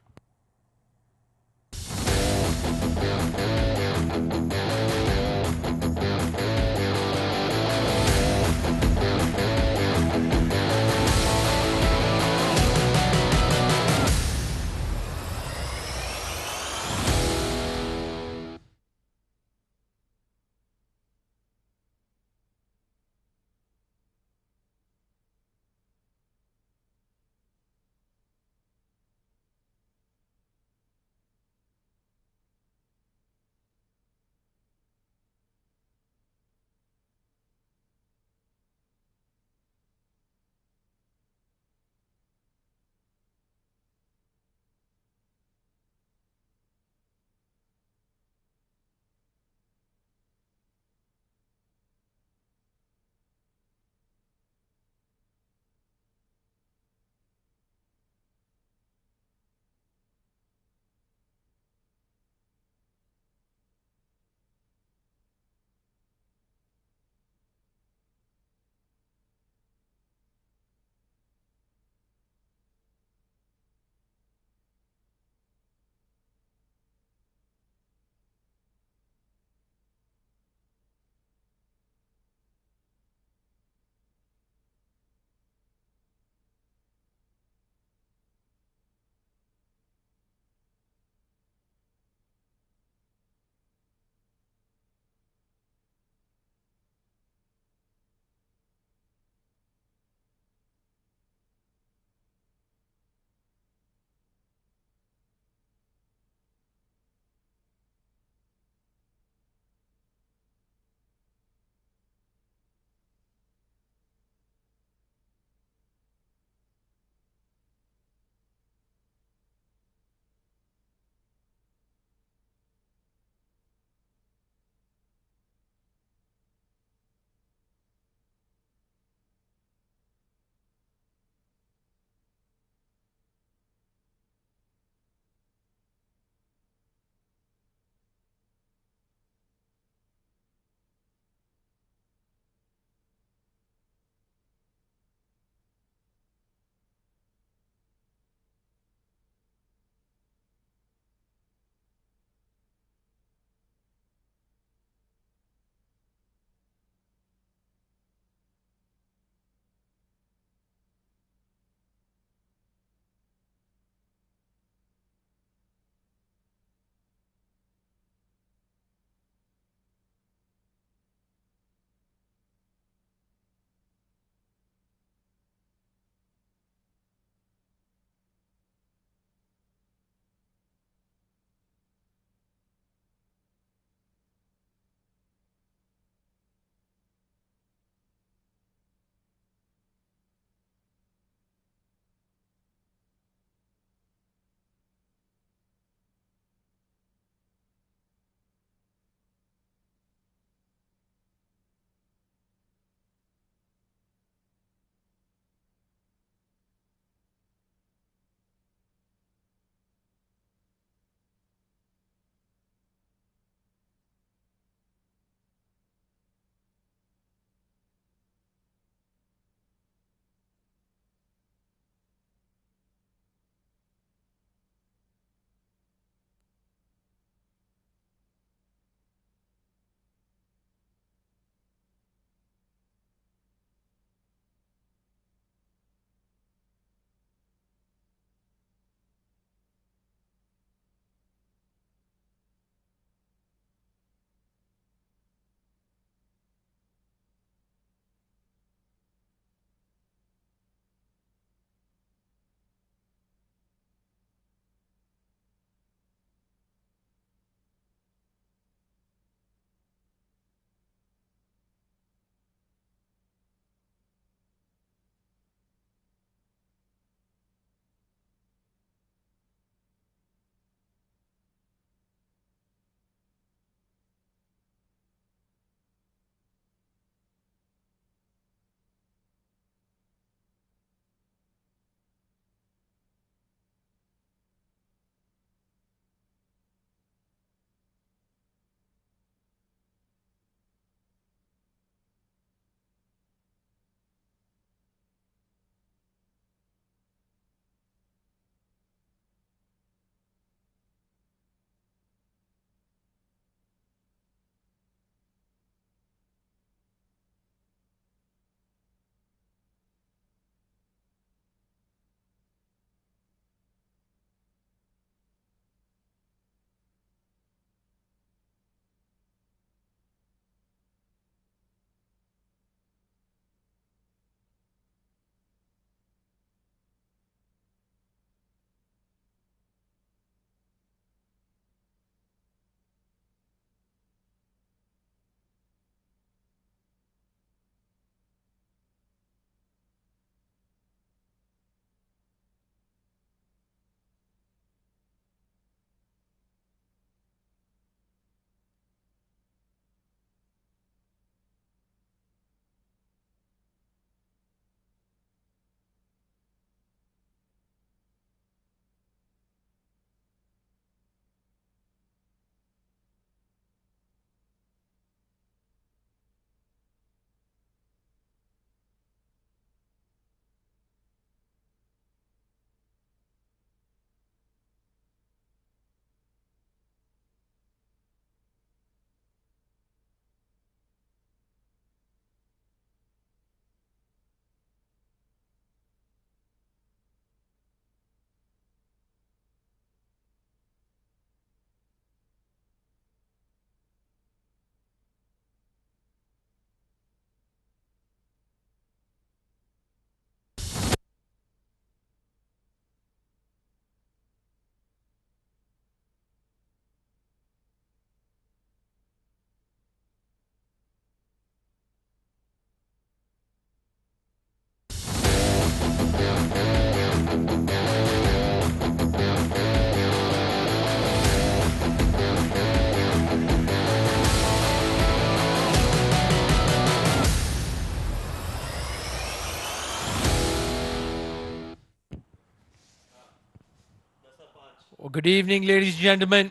[SPEAKER 2] Well, good evening, ladies and gentlemen,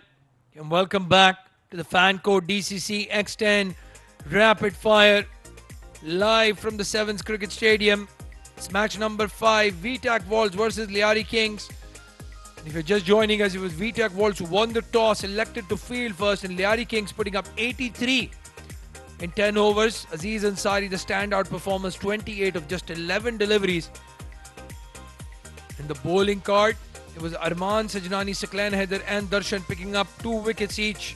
[SPEAKER 2] and welcome back to the fan code DCC X10 Rapid Fire live from the Sevens Cricket Stadium. It's match number 5, VTAC Wolves versus Lyari Kings. And if you're just joining us, it was VTAC Wolves who won the toss, elected to field first, and Lyari Kings putting up 83 in 10 overs. Aziz Ansari, the standout performance, 28 of just 11 deliveries. In the bowling card, it was Arman Sajnani, Saklan Haider and Darshan picking up 2 wickets each.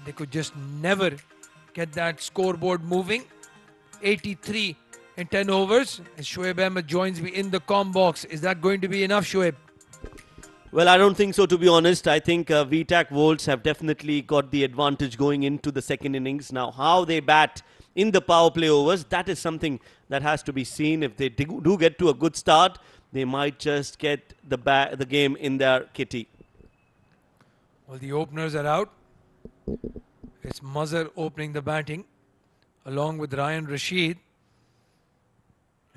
[SPEAKER 2] They could just never get that scoreboard moving. 83 in 10 overs. And Shoaib Ahmed joins me in the comm box. Is that going to be enough, Shoaib?
[SPEAKER 3] Well, I don't think so, to be honest. I think VTAC Wolves have definitely got the advantage going into the second innings. Now, how they bat in the power play overs, that is something that has to be seen. If they do get to a good start, they might just get the game in their kitty.
[SPEAKER 2] Well, the openers are out. It's Mazhar opening the batting along with Ryan Rashid.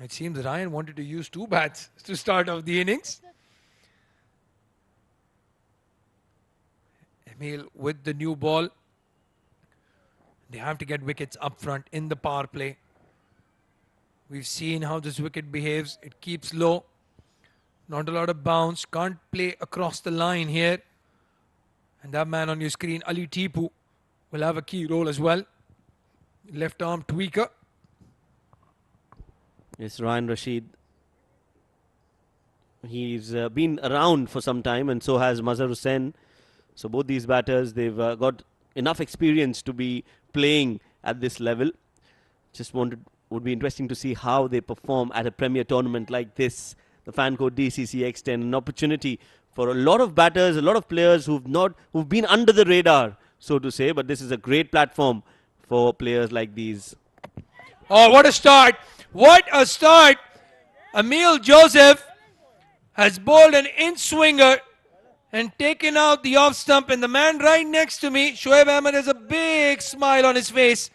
[SPEAKER 2] It seems Ryan wanted to use 2 bats to start off the innings. Emil with the new ball. They have to get wickets up front in the power play. We've seen how this wicket behaves. It keeps low. Not a lot of bounce. Can't play across the line here. And that man on your screen, Ali Tipu, will have a key role as well. Left arm tweaker.
[SPEAKER 3] Yes, Ryan Rashid. He's been around for some time, and so has Mazhar Hussain. So both these batters, they've got enough experience to be playing at this level. Would be interesting to see how they perform at a premier tournament like this. The fan code DCC X10, an opportunity for a lot of batters, a lot of players who've been under the radar, so to say. But this is a great platform for players like these.
[SPEAKER 2] Oh, what a start! What a start! Emil Joseph has bowled an in-swinger and taken out the off stump, and the man right next to me, Shoaib Ahmed, has a big smile on his face.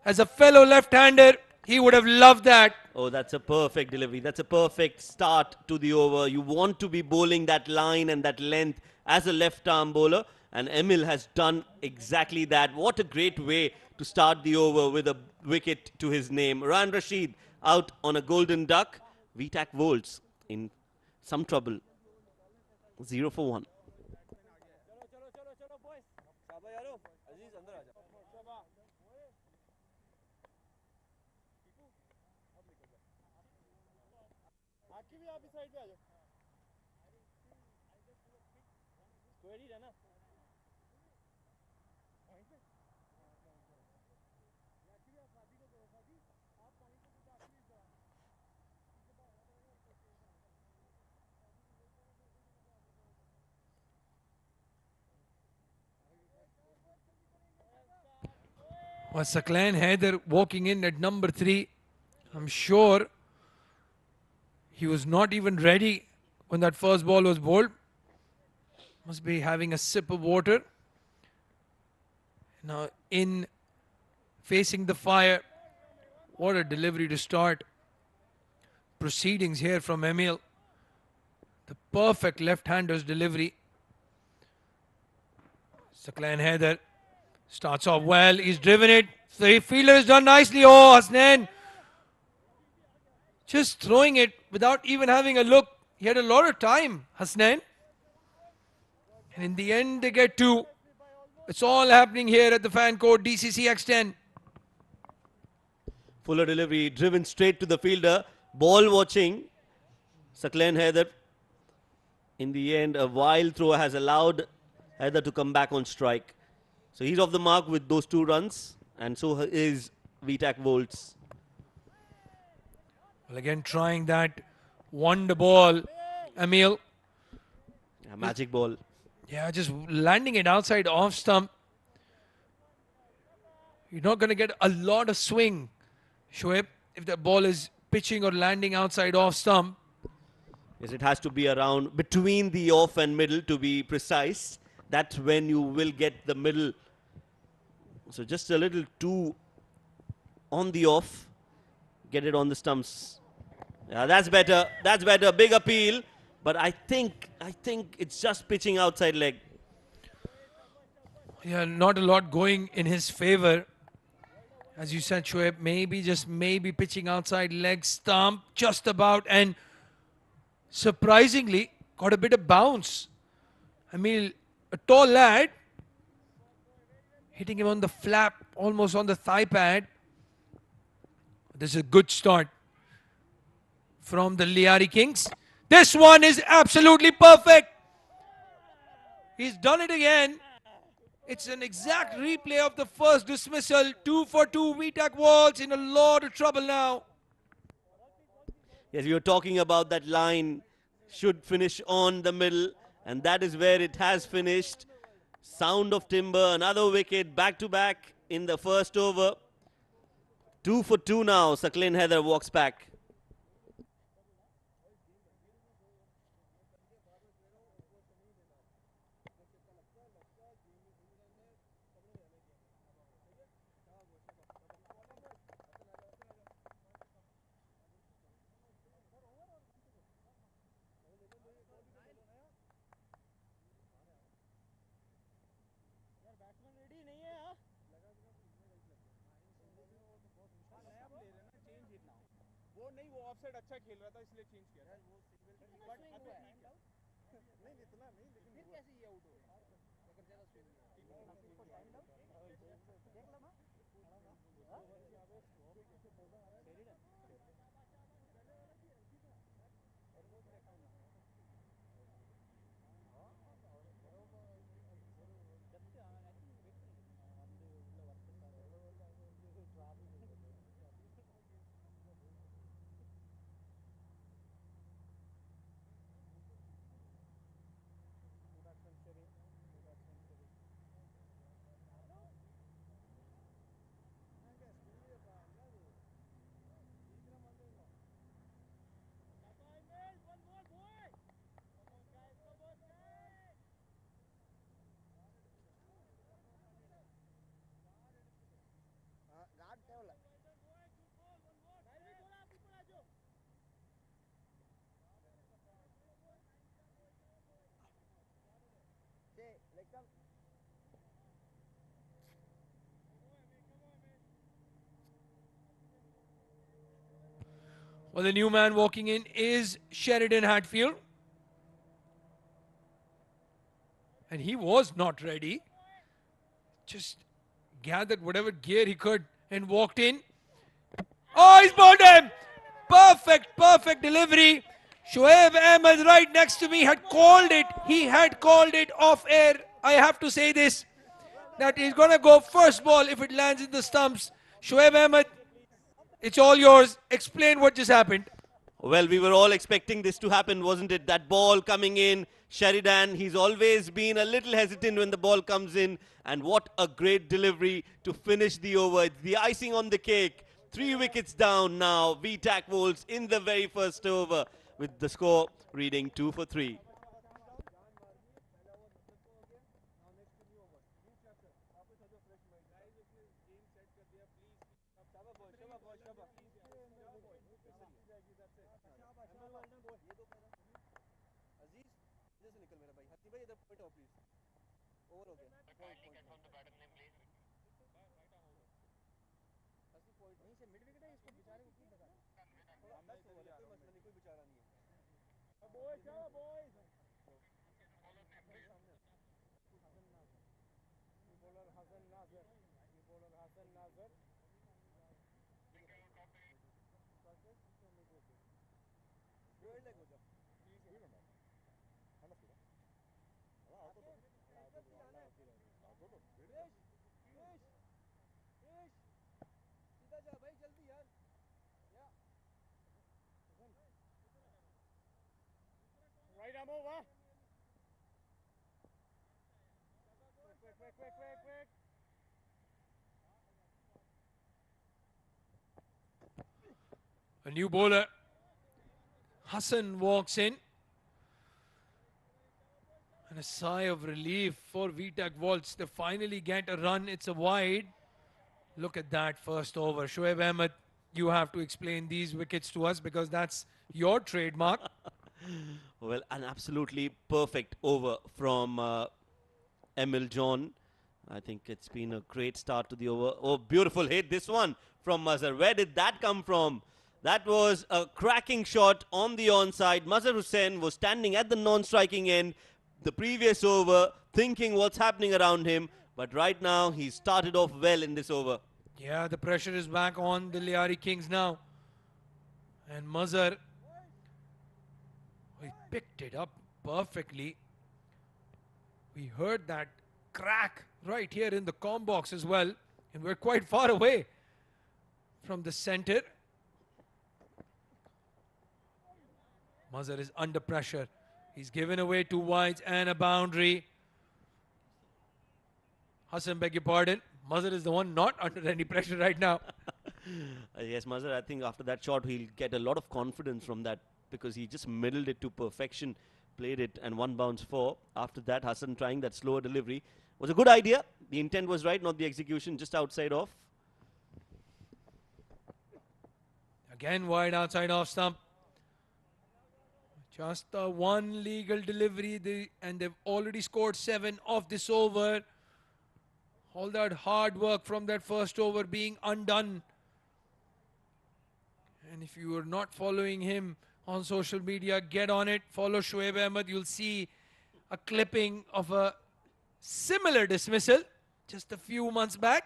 [SPEAKER 2] As a fellow left-hander, he would have loved that.
[SPEAKER 3] Oh, that's a perfect delivery. That's a perfect start to the over. You want to be bowling that line and that length as a left-arm bowler, and Emil has done exactly that. What a great way to start the over with a wicket to his name. Ryan Rashid out on a golden duck. VTAC Wolves in some trouble. 0 for 1.
[SPEAKER 2] Was Saklan Haider walking in at number 3? I'm sure he was not even ready when that first ball was bowled. Must be having a sip of water. Now in facing the fire. What a delivery to start proceedings here from Emil. The perfect left-hander's delivery. Saklan Haider starts off well. He's driven it. The fielder has done nicely. Oh, Hasnain just throwing it without even having a look. He had a lot of time, Hasnain. And in the end, they get 2. It's all happening here at the fan code DCC X10.
[SPEAKER 3] Fuller delivery, driven straight to the fielder. Ball watching. Saklan Haider. In the end, a wild throw has allowed Haider to come back on strike. So he's off the mark with those 2 runs. And so is VTAC Wolves.
[SPEAKER 2] Well, again, trying that wonder ball, Emil.
[SPEAKER 3] A magic ball.
[SPEAKER 2] Yeah, just landing it outside off stump. You're not going to get a lot of swing, Shoaib, if the ball is pitching or landing outside off stump.
[SPEAKER 3] Yes, it has to be around between the off and middle to be precise. That's when you will get the middle. So just a little too on the off. Get it on the stumps. Yeah, that's better. That's better. Big appeal. But I think it's just pitching outside leg.
[SPEAKER 2] Yeah, not a lot going in his favor. As you said, Shoaib, maybe, just maybe pitching outside leg stump, just about, and surprisingly got a bit of bounce. I mean, a tall lad hitting him on the flap, almost on the thigh pad. This is a good start from the Lyari Kings. This one is absolutely perfect. He's done it again. It's an exact replay of the first dismissal. 2 for 2. VTAC Walls in a lot of trouble now.
[SPEAKER 3] Yes, we were talking about that line should finish on the middle, and that is where it has finished. Sound of timber, another wicket, back to back in the first over. 2 for 2 now. Saqlain Heather walks back.
[SPEAKER 2] Well, the new man walking in is Sheridan Hatfield. And he was not ready. Just gathered whatever gear he could and walked in. Oh, he's bowled him! Perfect, perfect delivery. Shoaib Ahmed right next to me had called it. He had called it off air. I have to say this, that he's going to go first ball if it lands in the stumps. Shoaib Ahmed, it's all yours. Explain what just happened.
[SPEAKER 3] Well, we were all expecting this to happen, wasn't it? That ball coming in. Sheridan, he's always been a little hesitant when the ball comes in. And what a great delivery to finish the over. It's the icing on the cake. 3 wickets down now. VTAC Wolves in the very first over with the score reading 2 for 3.
[SPEAKER 5] Right arm over. Quick.
[SPEAKER 2] A new bowler. Hassan walks in. And a sigh of relief for VTAC Waltz. They finally get a run. It's a wide. Look at that first over. Shoaib Ahmed, you have to explain these wickets to us because that's your trademark.
[SPEAKER 3] Well, Well, an absolutely perfect over from Emil John. I think it's been a great start to the over. Oh, beautiful hit, this one from Mazhar. Where did that come from? That was a cracking shot on the onside. Mazhar Hussain was standing at the non-striking end the previous over, thinking what's happening around him. But right now, he started off well in this over.
[SPEAKER 2] Yeah, the pressure is back on the Lyari Kings now. And Mazhar, he picked it up perfectly. We heard that crack right here in the comm box as well. And we're quite far away from the center. Mazhar is under pressure. He's given away 2 wides and a boundary. Hassan, beg your pardon. Mazhar is the one not under any pressure right now.
[SPEAKER 3] Yes, Mazhar, I think after that shot, he'll get a lot of confidence from that because he just middled it to perfection, played it, and 1 bounce 4. After that, Hassan trying that slower delivery was a good idea. The intent was right, not the execution, just outside off.
[SPEAKER 2] Again, wide outside off stump. Just the 1 legal delivery, and they've already scored 7 off this over. All that hard work from that first over being undone. And if you are not following him on social media, get on it. Follow Shoaib Ahmed. You'll see a clipping of a similar dismissal just a few months back.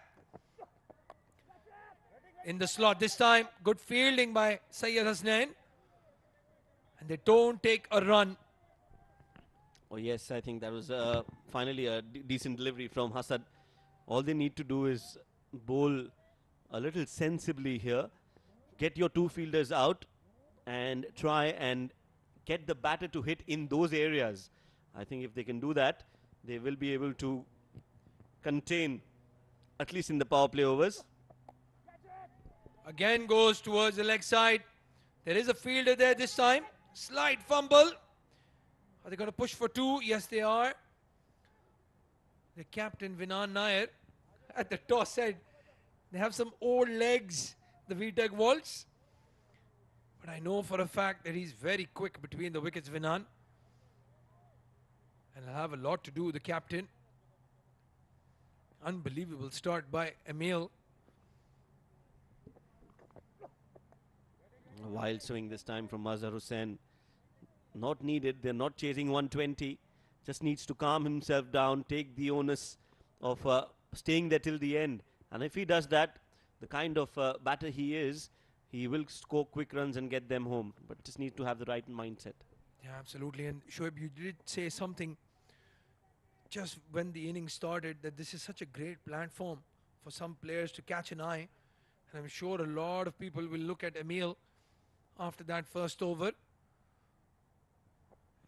[SPEAKER 2] In the slot this time, good fielding by Syed Hasnain. And they don't take a run.
[SPEAKER 3] Oh yes, I think that was finally a decent delivery from Hassan. All they need to do is bowl a little sensibly here, get your 2 fielders out and try and get the batter to hit in those areas. I think if they can do that, they will be able to contain, at least in the power play overs.
[SPEAKER 2] Again goes towards the leg side. There is a fielder there this time. Slight fumble. Are they going to push for 2? Yes, they are. The captain, Vinan Nair, at the toss said they have some old legs, the VTAC Waltz. But I know for a fact that he's very quick between the wickets, Vinan. And he'll have a lot to do with the captain. Unbelievable start by Emil.
[SPEAKER 3] A wild swing this time from Mazhar Hussain. Not needed. They're not chasing 120. Just needs to calm himself down, take the onus of staying there till the end. And if he does that, the kind of batter he is, he will score quick runs and get them home. But just need to have the right mindset.
[SPEAKER 2] Yeah, absolutely. And Shoaib, you did say something just when the inning started, that this is such a great platform for some players to catch an eye. And I'm sure a lot of people will look at Emil after that first over.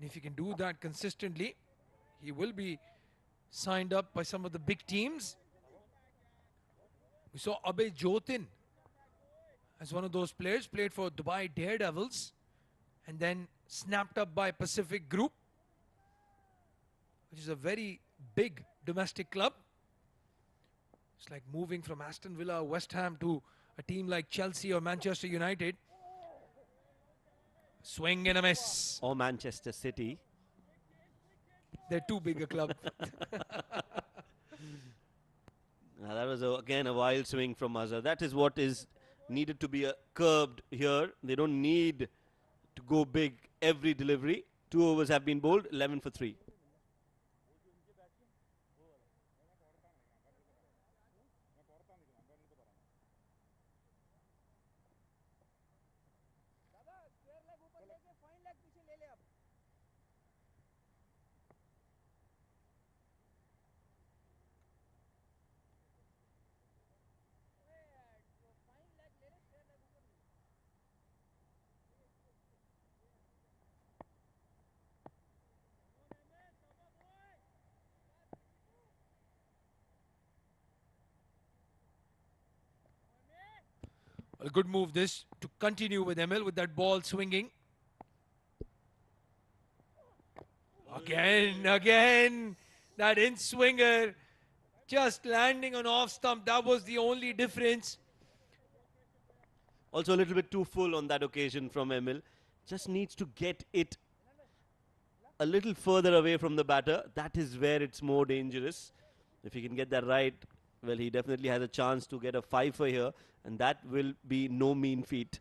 [SPEAKER 2] And if he can do that consistently, he will be signed up by some of the big teams. We saw Abhay Jotin as one of those players, played for Dubai Daredevils and then snapped up by Pacific Group, which is a very big domestic club. It's like moving from Aston Villa or West Ham to a team like Chelsea or Manchester United. Swing and a miss.
[SPEAKER 3] Or Manchester City.
[SPEAKER 2] They're too big a club.
[SPEAKER 3] Now that was again a wild swing from Mazhar. That is what is needed to be curbed here. They don't need to go big every delivery. 2 overs have been bowled, 11 for 3.
[SPEAKER 2] A good move this to continue with Emil with that ball swinging. Again, that in-swinger just landing on off stump. That was the only difference.
[SPEAKER 3] Also a little bit too full on that occasion from Emil. Just needs to get it a little further away from the batter. That is where it's more dangerous. If he can get that right, well, he definitely has a chance to get a 5 for here, and that will be no mean feat.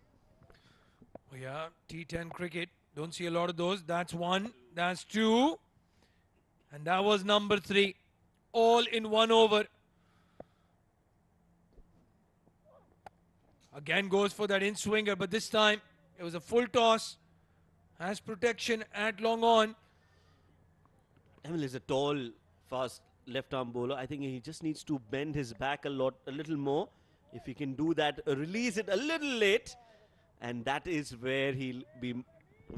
[SPEAKER 2] Oh yeah, T10 cricket. Don't see a lot of those. That's 1. That's 2. And that was number 3. All in 1 over. Again goes for that in-swinger, but this time it was a full toss. Has protection at long on.
[SPEAKER 3] Emil is a tall, fast left-arm bowler. I think he just needs to bend his back a little more. If he can do that, release it a little late, and that is where he'll be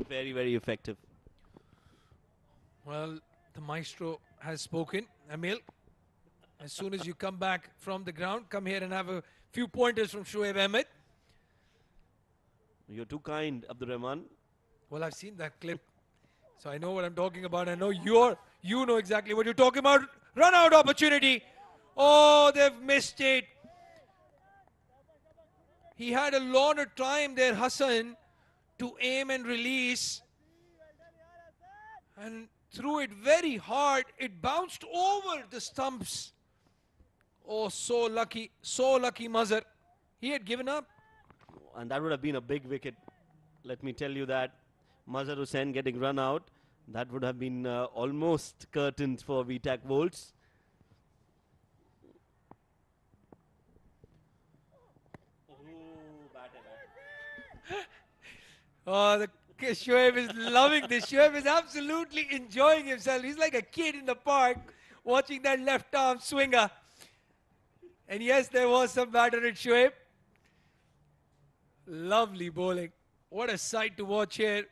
[SPEAKER 3] very, very effective.
[SPEAKER 2] Well, the maestro has spoken. Emil, as soon as you come back from the ground, come here and have a few pointers from Shoaib Ahmed.
[SPEAKER 3] You're too kind, Abdur Rahman.
[SPEAKER 2] Well, I've seen that clip, so I know what I'm talking about. I know you know exactly what you're talking about. Run out opportunity. Oh, they've missed it. He had a longer time there, Hassan, to aim and release. And threw it very hard. It bounced over the stumps. Oh, so lucky Mazhar. He had given up.
[SPEAKER 3] And that would have been a big wicket. Let me tell you that. Mazhar Hussain getting run out. That would have been almost curtains for VTAC Volts.
[SPEAKER 2] Oh, the Shoaib is loving this. Shoaib is absolutely enjoying himself. He's like a kid in the park watching that left arm swinger. And yes, there was some batter at Shoaib. Lovely bowling. What a sight to watch here.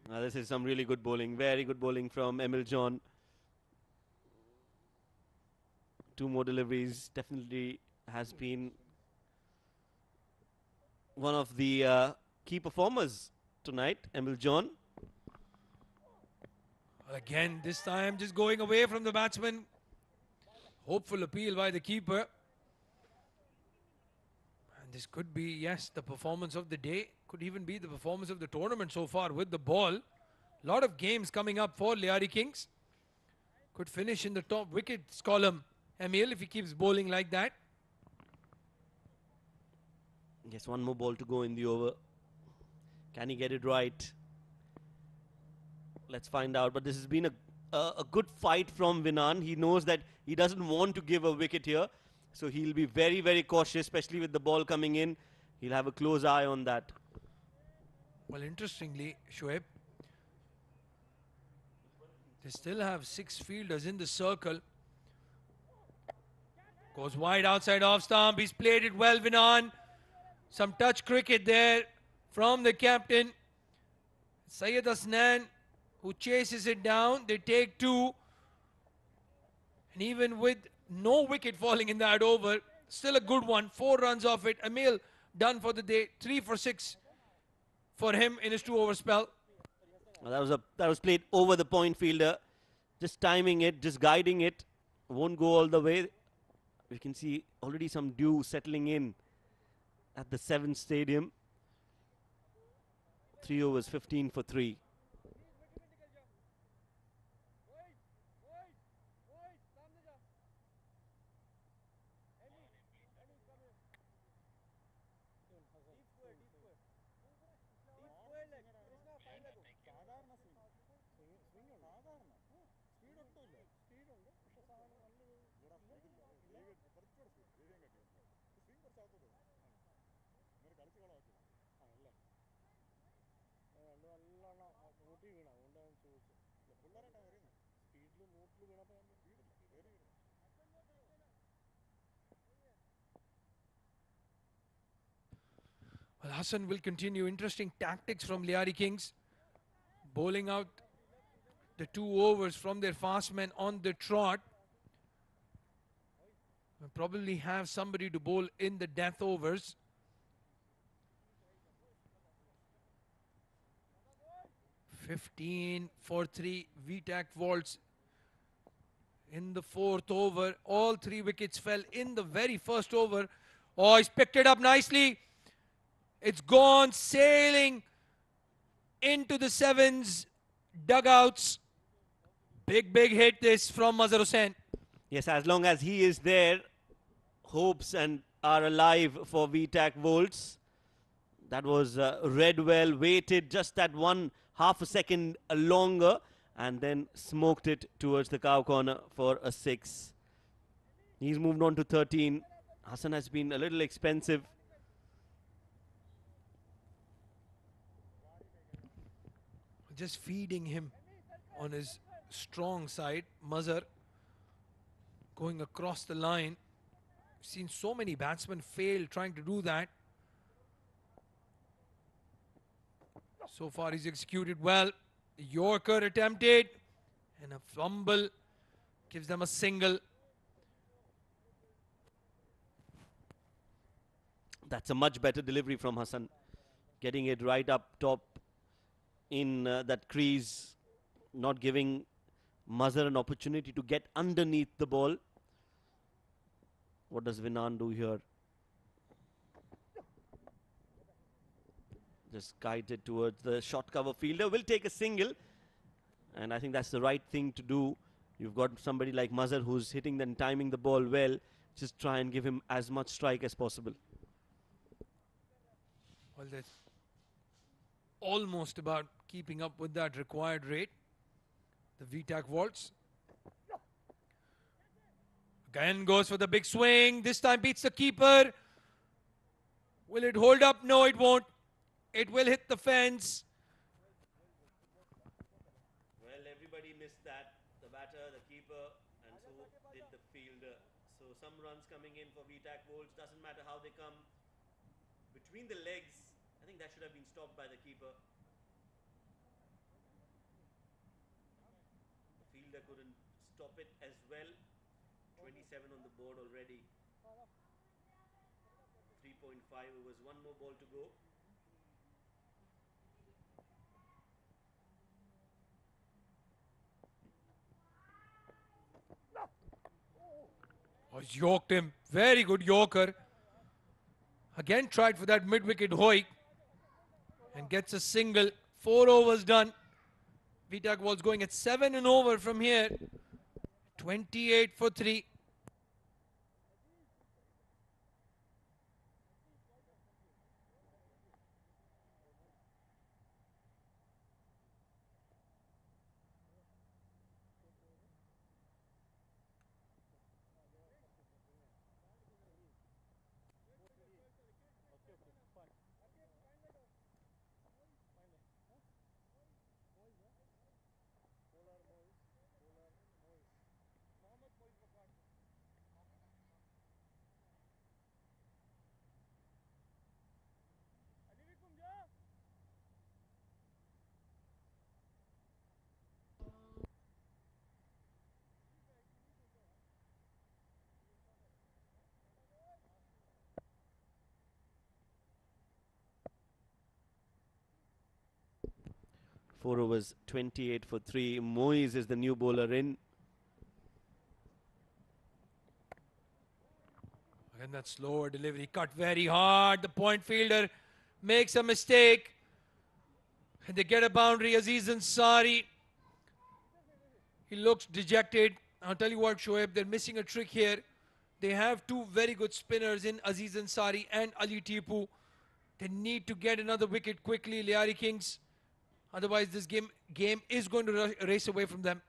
[SPEAKER 3] Now this is some really good bowling. Very good bowling from Emil John. 2 more deliveries. Definitely has been one of the key performers tonight, Emil John.
[SPEAKER 2] Again, this time just going away from the batsman. Hopeful appeal by the keeper. And this could be, yes, the performance of the day. Could even be the performance of the tournament so far with the ball. A lot of games coming up for Lyari Kings. Could finish in the top wickets column, Emil, if he keeps bowling like that.
[SPEAKER 3] Yes, 1 more ball to go in the over. Can he get it right? Let's find out. But this has been a good fight from Vinan. He knows that he doesn't want to give a wicket here. So he'll be very, very cautious, especially with the ball coming in. He'll have a close eye on that.
[SPEAKER 2] Well, interestingly, Shoaib, they still have 6 fielders in the circle. Goes wide outside off stump. He's played it well, Vinan. Some touch cricket there from the captain. Syed Asnan, who chases it down. They take 2. And even with no wicket falling in that over, still a good one. 4 runs off it. Emil done for the day. 3 for 6 for him in his 2-over spell.
[SPEAKER 3] Well, that was played over the point fielder. Just timing it, just guiding it. Won't go all the way. We can see already some dew settling in at the 7th stadium. 3 overs, 15 for 3.
[SPEAKER 2] Well, Hassan will continue. Interesting tactics from Lyari Kings. Bowling out the 2 overs from their fast men on the trot. We'll probably have somebody to bowl in the death overs. (15 for 3) VTAC Volts in the 4th over. All 3 wickets fell in the very first over. Oh, he's picked it up nicely. It's gone sailing into the 7s. dugouts. Big hit this from Mazhar Hussain.
[SPEAKER 3] Yes, as long as he is there, hopes and are alive for VTAC Volts. That was read well, waited just that half a second longer, and then smoked it towards the cow corner for a 6. He's moved on to 13. Hassan has been a little expensive.
[SPEAKER 2] Just feeding him on his strong side. Mazhar going across the line. Seen so many batsmen fail trying to do that. So far he's executed well. Yorker attempted and a fumble gives them a single.
[SPEAKER 3] That's a much better delivery from Hassan. Getting it right up top in that crease, not giving Mazhar an opportunity to get underneath the ball. What does Vinan do here? Just guided towards the short cover fielder. Will take a single, and I think that's the right thing to do. You've got somebody like Mazhar who's hitting and timing the ball well. Just try and give him as much strike as possible.
[SPEAKER 2] Well, that's almost about keeping up with that required rate. The VTAC Volts. Again goes for the big swing. This time beats the keeper. Will it hold up? No, it won't. It will hit the fence.
[SPEAKER 3] Well, everybody missed that. The batter, the keeper, and so did the fielder. So some runs coming in for VTAC Volts. Doesn't matter how they come. Between the legs, I think that should have been stopped by the keeper. The fielder couldn't stop it as well. 27 on the board already. 3.5 overs, one more ball to go.
[SPEAKER 2] Oh, yoked him. Very good Yorker. Again tried for that mid-wicket hoik and gets a single. 4 overs done. VTAC was going at 7 and over from here. 28 for 3.
[SPEAKER 3] Four overs, 28 for 3. Moise is the new bowler in.
[SPEAKER 2] Again, that slower delivery cut very hard. The point fielder makes a mistake. And they get a boundary. Aziz Ansari. He looks dejected. I'll tell you what, Shoaib, they're missing a trick here. They have 2 very good spinners in Aziz Ansari and Ali Tipu. They need to get another wicket quickly, Lyari Kings. Otherwise, this game is going to race away from them.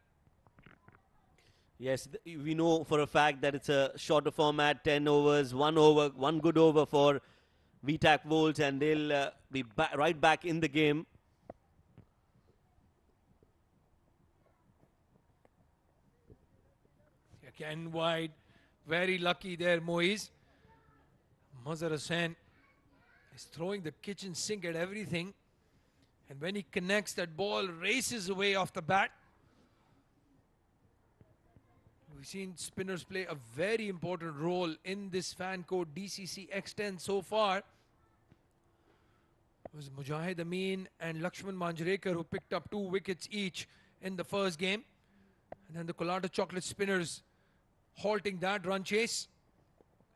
[SPEAKER 3] Yes, we know for a fact that it's a shorter format, 10 overs, 1 over, 1 good over for VTAC Volts, and they'll be right back in the game.
[SPEAKER 2] Again wide. Very lucky there, Moise. Mazhar Hussain is throwing the kitchen sink at everything. And when he connects, that ball races away off the bat. We've seen spinners play a very important role in this fan code DCC X10 so far. It was Mujahid Amin and Lakshman Manjrekar who picked up 2 wickets each in the first game. And then the Colada Chocolate spinners halting that run chase.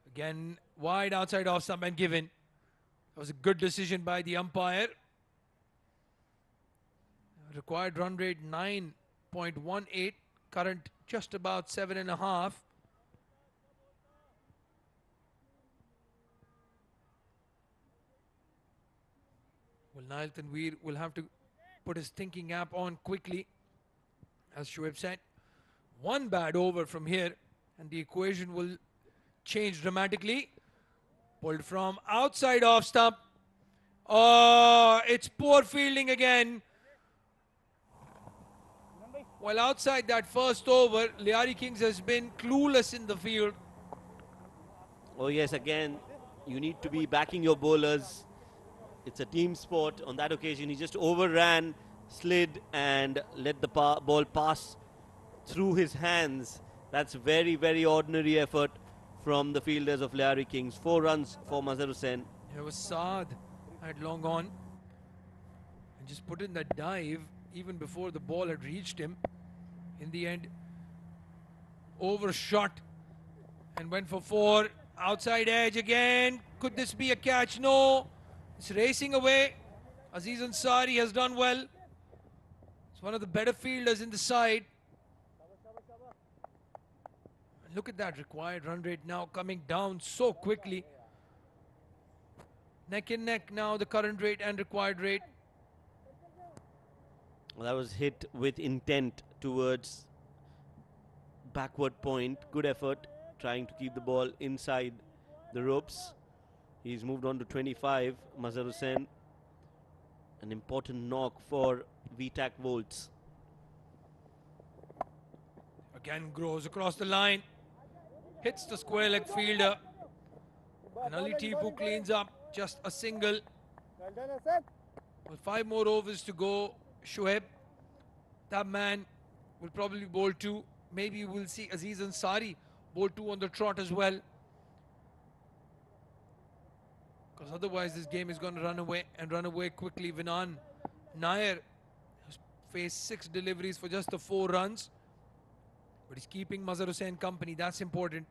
[SPEAKER 2] Again, wide outside off stump and given. That was a good decision by the umpire. Required run rate 9.18. Current just about 7.5. Well, Nail Tanveer will have to put his thinking cap on quickly. As Shoaib said, one bad over from here and the equation will change dramatically. Pulled from outside off stump. Oh, it's poor fielding again. While outside that first over, Lyari Kings has been clueless in the field.
[SPEAKER 3] Oh yes, again, you need to be backing your bowlers. It's a team sport. On that occasion, he just overran, slid, and let the ball pass through his hands. That's very, very ordinary effort from the fielders of Lyari Kings. 4 runs for Mazhar Hussain.
[SPEAKER 2] It was Saad had long on and just put in that dive even before the ball had reached him. In the end, overshot and went for 4. Outside edge again. Could this be a catch? No. It's racing away. Aziz Ansari has done well. It's one of the better fielders in the side. And look at that required run rate now coming down so quickly. Neck and neck now, the current rate and required rate.
[SPEAKER 3] Well, that was hit with intent towards backward point. Good effort trying to keep the ball inside the ropes. He's moved on to 25. Mazhar Hussain, an important knock for VTAC Volts.
[SPEAKER 2] Again grows across the line. Hits the square leg fielder. And Ali Tipu cleans up just a single. Well, 5 more overs to go. Shoaib, that man will probably bowl 2. Maybe we'll see Aziz Ansari bowl 2 on the trot as well. Because otherwise this game is going to run away and run away quickly. Vinan Nair has faced 6 deliveries for just the 4 runs. But he's keeping Mazhar Hussain company. That's important.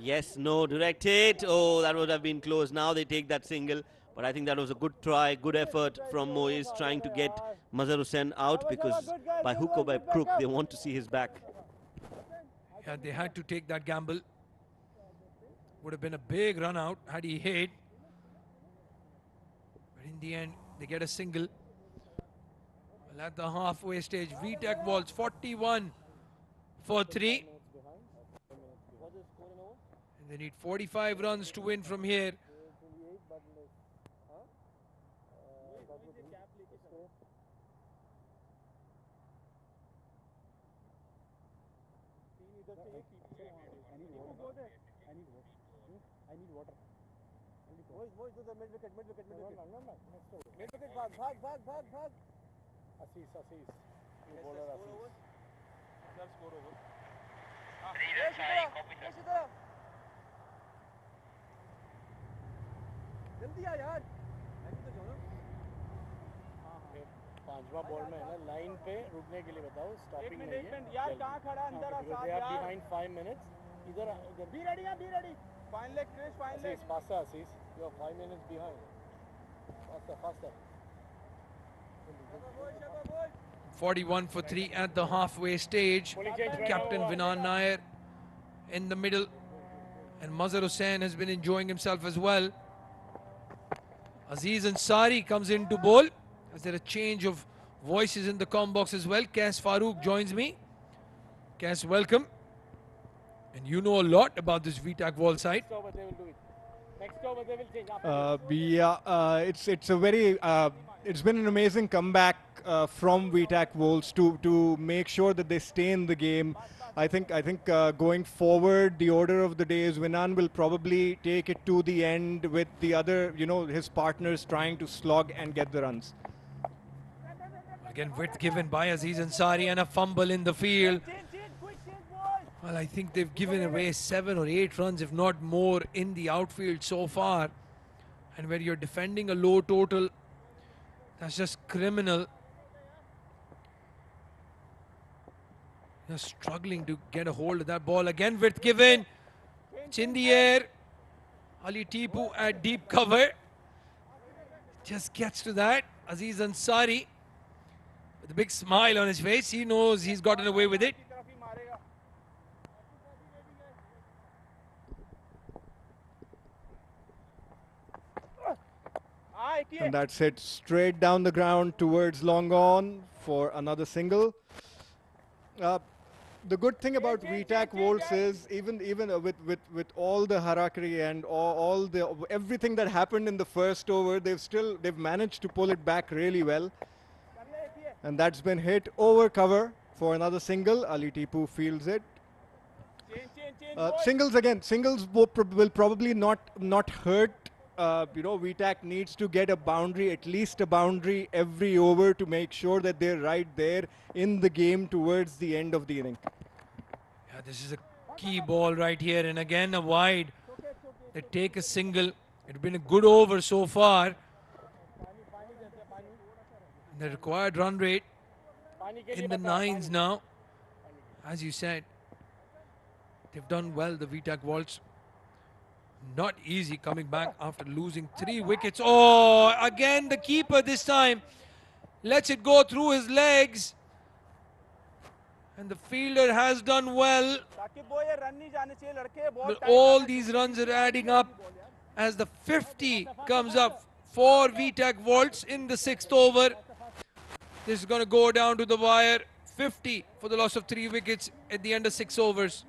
[SPEAKER 3] Yes, no, direct hit. Oh, that would have been close. Now they take that single. But I think that was a good try, good effort from Moise trying to get Mazhar Hussain out, because by hook or by crook, they want to see his back.
[SPEAKER 2] Yeah, they had to take that gamble. Would have been a big run out had he hit. But in the end, they get a single. Well, at the halfway stage, VTAC Volts 41 for 3. And they need 45 runs to win from here.
[SPEAKER 5] पांचवा ball में है ना, line पे रुकने के लिए बताओ, stopping नहीं है यार, कहां खड़ा अंदर आसाद यार, बिहाइंड 5 minutes, इधर be ready fine leg Krish, fine leg faster Asees, you are 5 minutes behind, faster
[SPEAKER 2] 41 for 3 at the halfway stage. Captain Vinan Nair in the middle, and Mazhar Hussain has been enjoying himself as well. Aziz Ansari comes in to bowl. Is there a change of voices in the comm box as well? Kas Farooq joins me. Kas, welcome. And you know a lot about this VTAC wall side.
[SPEAKER 5] next over they will change
[SPEAKER 4] it's a very it's been an amazing comeback from VTAC Wolves to make sure that they stay in the game. I think going forward, the order of the day is Vinan will probably take it to the end with the other, his partners trying to slog and get the runs.
[SPEAKER 2] Again, width given by Aziz Ansari and a fumble in the field. Well, I think they've given away 7 or 8 runs, if not more, in the outfield so far. And when you're defending a low total, that's just criminal. They're struggling to get a hold of that ball. Again, width given. It's in the air. Ali Tipu at deep cover. Just gets to that. Aziz Ansari with a big smile on his face. He knows he's gotten away with it.
[SPEAKER 4] And that's hit straight down the ground towards long on for another single. The good thing about VTAC Volts is even with all the harakiri and all the everything that happened in the first over, they've managed to pull it back really well. And that's been hit over cover for another single. Ali Tipu fields it. Singles again. Singles will probably not hurt. VTAC needs to get a boundary, at least a boundary every over to make sure that they're right there in the game towards the end of the inning.
[SPEAKER 2] Yeah, this is a key ball right here, and again a wide. They take a single. It's been a good over so far. The required run rate in the 9s now. As you said, they've done well, the VTAC Volts. Not easy coming back after losing 3 wickets. Oh, again the keeper this time lets it go through his legs. And the fielder has done well. But all these runs are adding up as the 50 comes up for VTAC Volts in the 6th over. This is going to go down to the wire. 50 for the loss of 3 wickets at the end of 6 overs.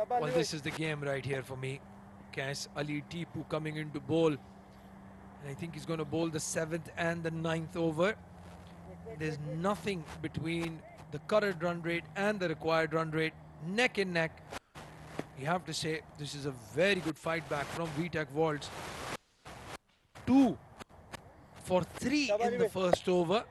[SPEAKER 2] Well, this is the game right here for me. Cass, Ali Tipu coming into bowl. And I think he's going to bowl the 7th and the 9th over. There's nothing between the current run rate and the required run rate. Neck and neck. You have to say this is a very good fight back from VTAC Volts. 2 for 3 in the first over.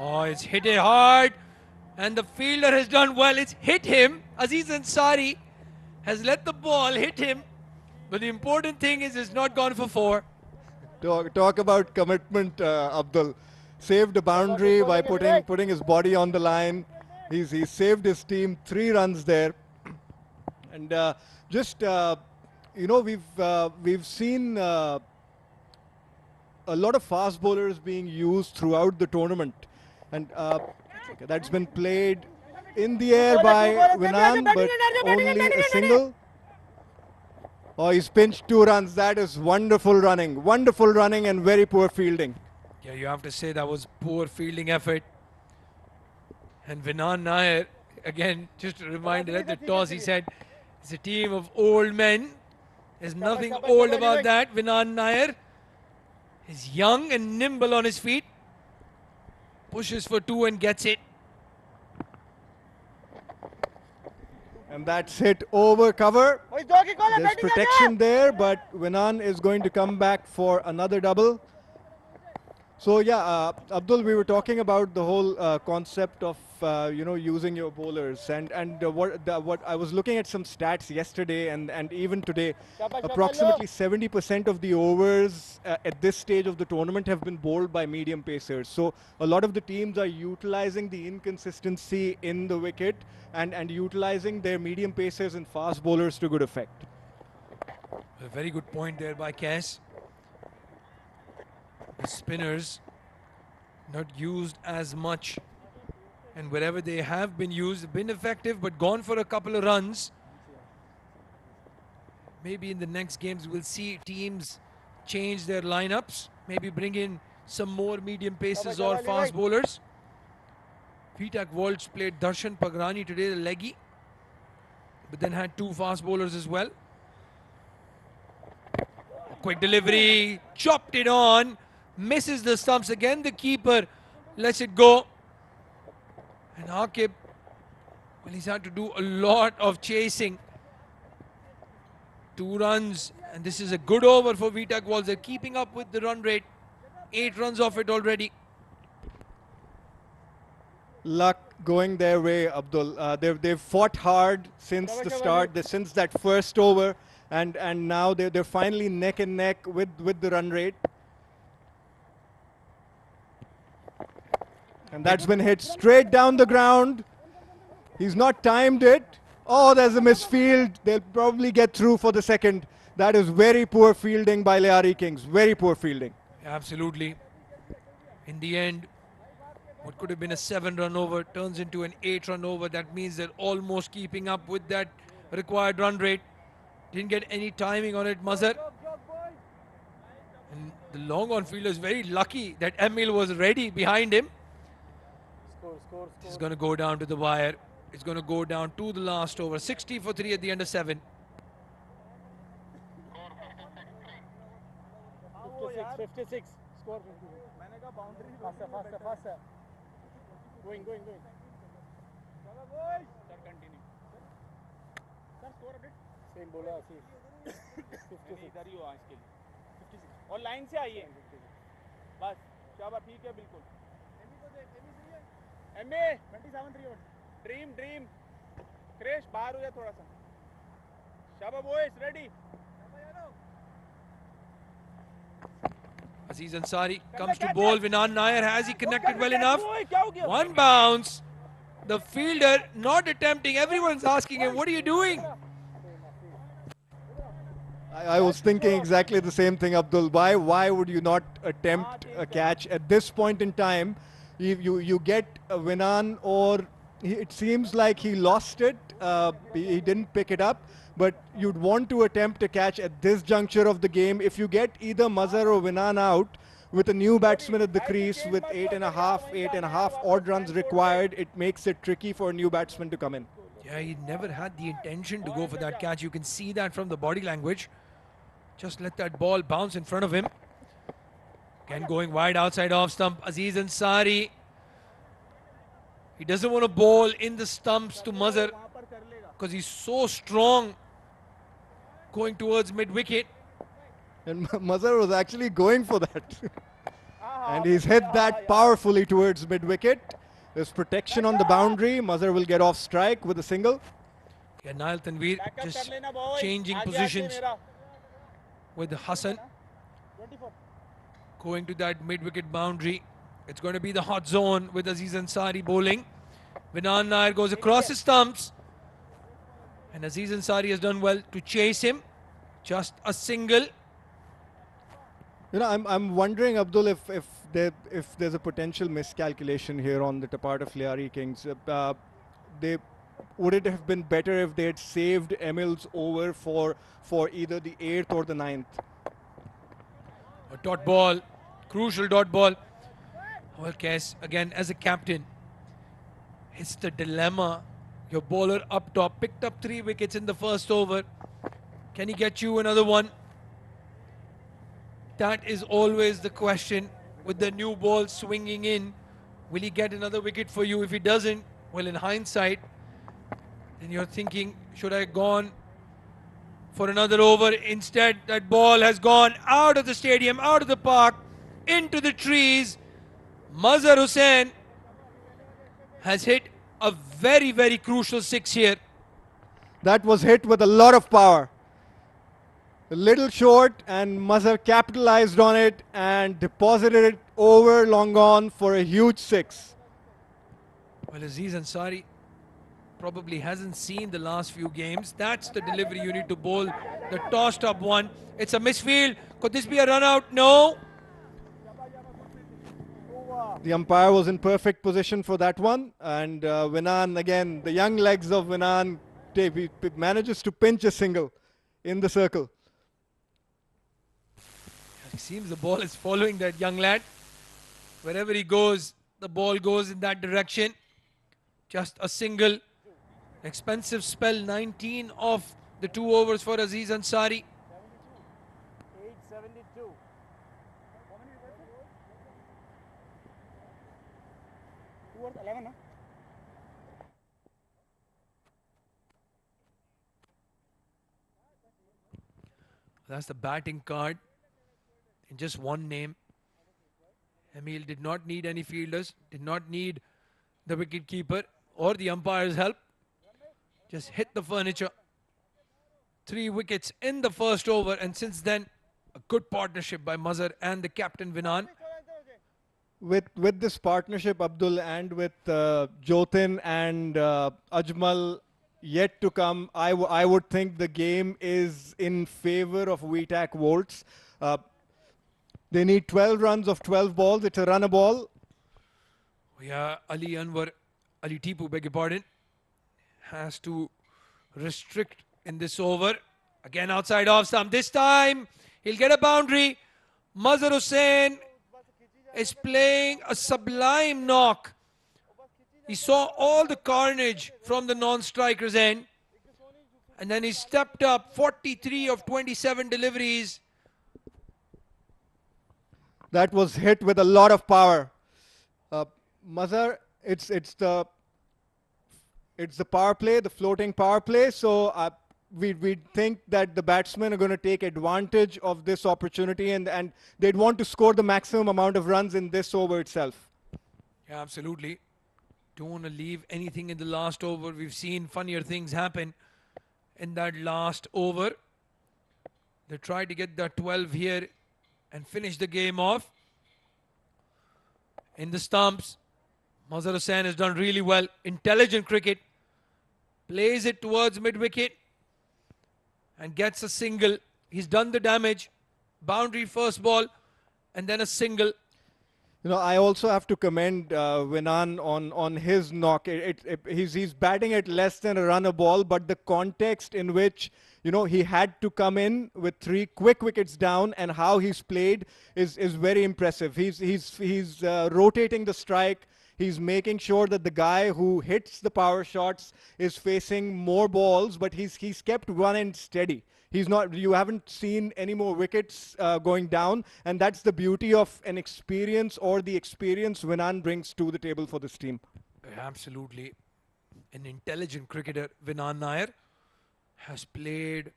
[SPEAKER 2] Oh, it's hit it hard. And the fielder has done well. It's hit him. Aziz Ansari has let the ball hit him. But the important thing is it's not gone for 4.
[SPEAKER 4] Talk about commitment, Abdul. Saved a boundary by putting his body on the line. He's saved his team 3 runs there. And we've seen a lot of fast bowlers being used throughout the tournament. And that's been played in the air by Vinan, but only a single. Oh, he's pinched 2 runs. That is wonderful running and very poor fielding.
[SPEAKER 2] Yeah, you have to say that was poor fielding effort. And Vinan Nair, again, just a reminder at the toss, he said, it's a team of old men. There's nothing old about that. Vinan Nair is young and nimble on his feet. Pushes for 2 and gets it.
[SPEAKER 4] And that's hit over cover. There's protection there, but Vinan is going to come back for another double. So yeah, Abdul, we were talking about the whole concept of using your bowlers, and what I was looking at some stats yesterday and even today. Approximately 70% of the overs at this stage of the tournament have been bowled by medium pacers. So a lot of the teams are utilizing the inconsistency in the wicket and utilizing their medium pacers and fast bowlers to good effect.
[SPEAKER 2] A very good point there by Cass. The spinners not used as much, and wherever they have been used, been effective but gone for a couple of runs. Maybe in the next games we'll see teams change their lineups, maybe bring in some more medium paces or fast bowlers. VTAC Volts played Darshan Pagrani today, the leggy. but then had two fast bowlers as well. Quick delivery, chopped it on, misses the stumps again. The keeper lets it go. And Akib, well, he's had to do a lot of chasing. 2 runs, and this is a good over for VTAC Walls. They're keeping up with the run rate. 8 runs off it already.
[SPEAKER 4] Luck going their way, Abdul. They've fought hard since the start, since that first over, and now they're finally neck and neck with the run rate. And that's been hit straight down the ground. He's not timed it. Oh, there's a misfield. They'll probably get through for the second. That is very poor fielding by Lyari Kings. Very poor fielding.
[SPEAKER 2] Absolutely. In the end, what could have been a 7-run over turns into an 8-run over. That means they're almost keeping up with that required run rate. Didn't get any timing on it, Mazhar. And the long on fielder is very lucky that Emil was ready behind him. It's going to go down to the wire. It's going to go down to the last over. 60 for 3 at the end of 7.
[SPEAKER 5] 56. Score 56. Faster. Going. Chalo boys. Sir, continue. Sir, score update. Same bola, see. 56. इधर ही हो आज के लिए. 56. और line से आइए. बस. शाबाश, ठीक है बिल्कुल. एमी को देख. एमी सही है. Amy 27 3 dream. क्रेश बाहर हो जा थोड़ा सा. शाबाश boys, ready.
[SPEAKER 2] Aziz Ansari comes to bowl. Vinan Nair, has he connected well enough? One bounce. The fielder not attempting. Everyone's asking him, what are you doing?
[SPEAKER 4] I was thinking exactly the same thing, Abdul. Why would you not attempt a catch at this point in time? You get a Vinan, or it seems like he lost it. He didn't pick it up. But you'd want to attempt a catch at this juncture of the game. If you get either Mazhar or Vinan out with a new batsman at the crease with 8.5 odd runs required, it makes it tricky for a new batsman to come in.
[SPEAKER 2] Yeah, he never had the intention to go for that catch. You can see that from the body language. Just let that ball bounce in front of him. Again, going wide outside off stump. Aziz Ansari. He doesn't want to bowl in the stumps to Mazhar because he's so strong going towards mid-wicket.
[SPEAKER 4] And Mazhar was actually going for that. And he's hit that powerfully towards mid-wicket. There's protection on the boundary. Mazhar will get off strike with a single.
[SPEAKER 2] Yeah, Nail Tanveer just changing positions with Hassan. Going to that mid-wicket boundary. It's going to be the hot zone with Aziz Ansari bowling. Vinan Nair goes across his stumps. And Aziz Ansari has done well to chase him. Just a single.
[SPEAKER 4] You know, I'm wondering, Abdul, if there's a potential miscalculation here on the part of Lyari Kings. Would it have been better if they had saved Emil's over for either the 8th or the 9th?
[SPEAKER 2] A dot ball, crucial dot ball. Well, Kes, again, as a captain, it's the dilemma. Your bowler up top picked up 3 wickets in the first over. Can he get you another one? That is always the question with the new ball swinging in. Will he get another wicket for you? If he doesn't, well, in hindsight, then you're thinking, should I have gone for another over? Instead, that ball has gone out of the stadium, out of the park, into the trees. Mazhar Hussain has hit a very, very crucial 6 here.
[SPEAKER 4] That was hit with a lot of power. A little short, and Mazhar capitalized on it and deposited it over long on for a huge 6.
[SPEAKER 2] Well, Aziz Ansari probably hasn't seen the last few games. That's the delivery you need to bowl. The tossed up one. It's a misfield. Could this be a run out? No.
[SPEAKER 4] The umpire was in perfect position for that one. And Vinan, again, the young legs of Vinan, he manages to pinch a single in the circle.
[SPEAKER 2] It seems the ball is following that young lad. Wherever he goes, the ball goes in that direction. Just a single. Expensive spell, 19 of the 2 overs for Aziz Ansari.
[SPEAKER 5] 872. How many wickets? 2 or 11, huh?
[SPEAKER 2] That's the batting card in just one name. Emil did not need any fielders, did not need the wicket keeper or the umpire's help. Just hit the furniture. 3 wickets in the first over, and since then, a good partnership by Mazhar and the captain Vinan.
[SPEAKER 4] With this partnership, Abdul, and with Jotin and Ajmal yet to come, I would think the game is in favor of VTAC Volts. They need 12 runs of 12 balls. It's a runner ball.
[SPEAKER 2] Yeah, Ali Tipu, beg your pardon, has to restrict in this over. Again outside off stump. This time he'll get a boundary. Mazhar Hussain is playing a sublime knock. He saw all the carnage from the non-striker's end, and then he stepped up. 43 of 27 deliveries.
[SPEAKER 4] That was hit with a lot of power. Mazhar, it's the power play, the floating power play. So we think that the batsmen are going to take advantage of this opportunity, and they'd want to score the maximum amount of runs in this over itself.
[SPEAKER 2] Yeah, absolutely. Don't want to leave anything in the last over. We've seen funnier things happen in that last over. They tried to get that 12 here and finish the game off. In the stumps, Mazhar Hussain has done really well. Intelligent cricket. Plays it towards mid-wicket and gets a single. He's done the damage. Boundary first ball and then a single.
[SPEAKER 4] You know, I also have to commend Vinan on his knock. He's batting at less than a runner ball, but the context in which, you know, he had to come in with 3 quick wickets down, and how he's played is very impressive. He's rotating the strike. He's making sure that the guy who hits the power shots is facing more balls, but he's kept one end steady. He's not. You haven't seen any more wickets going down, and that's the beauty of an experience, or the experience Vinan brings to the table for this team.
[SPEAKER 2] Absolutely. An intelligent cricketer, Vinan Nair, has played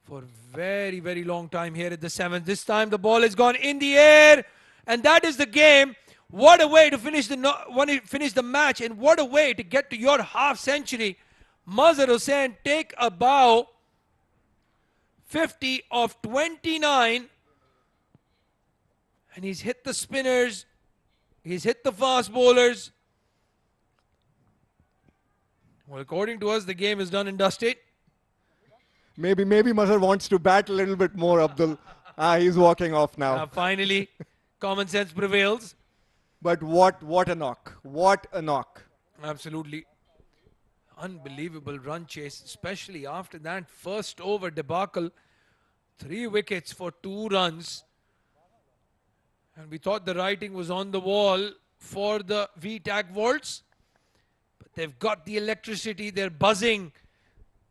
[SPEAKER 2] for very, very long time here at the 7th. This time the ball has gone in the air, and that is the game. What a way to finish the match, and what a way to get to your half century. Mazhar Hussain take a bow. 50 of 29, and he's hit the spinners, he's hit the fast bowlers. Well, according to us, the game is done and dusted.
[SPEAKER 4] Maybe Mazhar wants to bat a little bit more, Abdul. He's walking off now.
[SPEAKER 2] Finally, common sense prevails.
[SPEAKER 4] But what a knock. What a knock.
[SPEAKER 2] Absolutely. Unbelievable run chase, especially after that first over debacle. 3 wickets for 2 runs. And we thought the writing was on the wall for the VTAC Volts. But they've got the electricity. They're buzzing,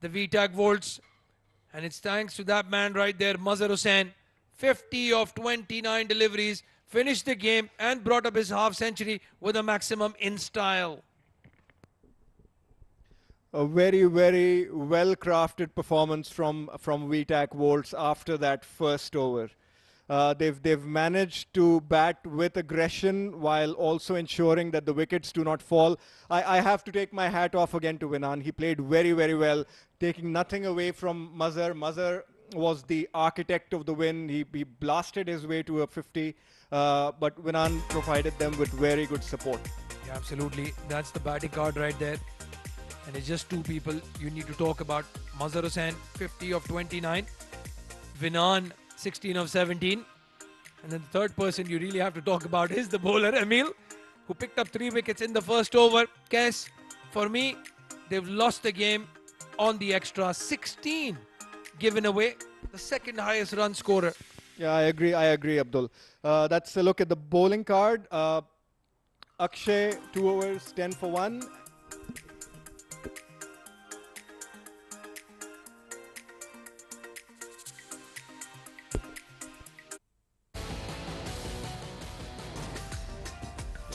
[SPEAKER 2] the VTAC Volts. And it's thanks to that man right there, Mazhar Hussain. 50 of 29 deliveries. Finished the game and brought up his half century with a maximum in style.
[SPEAKER 4] A very, very well-crafted performance from VTAC Volts after that first over. They've managed to bat with aggression while also ensuring that the wickets do not fall. I have to take my hat off again to Vinan. He played very, very well, taking nothing away from Mazhar. Mazhar was the architect of the win. He blasted his way to a 50, but Vinan provided them with very good support.
[SPEAKER 2] Yeah, absolutely. That's the batting card right there. And it's just 2 people you need to talk about. Mazhar Hussain, 50 of 29. Vinan, 16 of 17. And then the third person you really have to talk about is the bowler, Emil, who picked up 3 wickets in the first over. Kes, for me, they've lost the game on the extra. 16 given away, the second highest run scorer.
[SPEAKER 4] Yeah, I agree, Abdul. That's a look at the bowling card. Akshay, 2 overs, 10 for 1.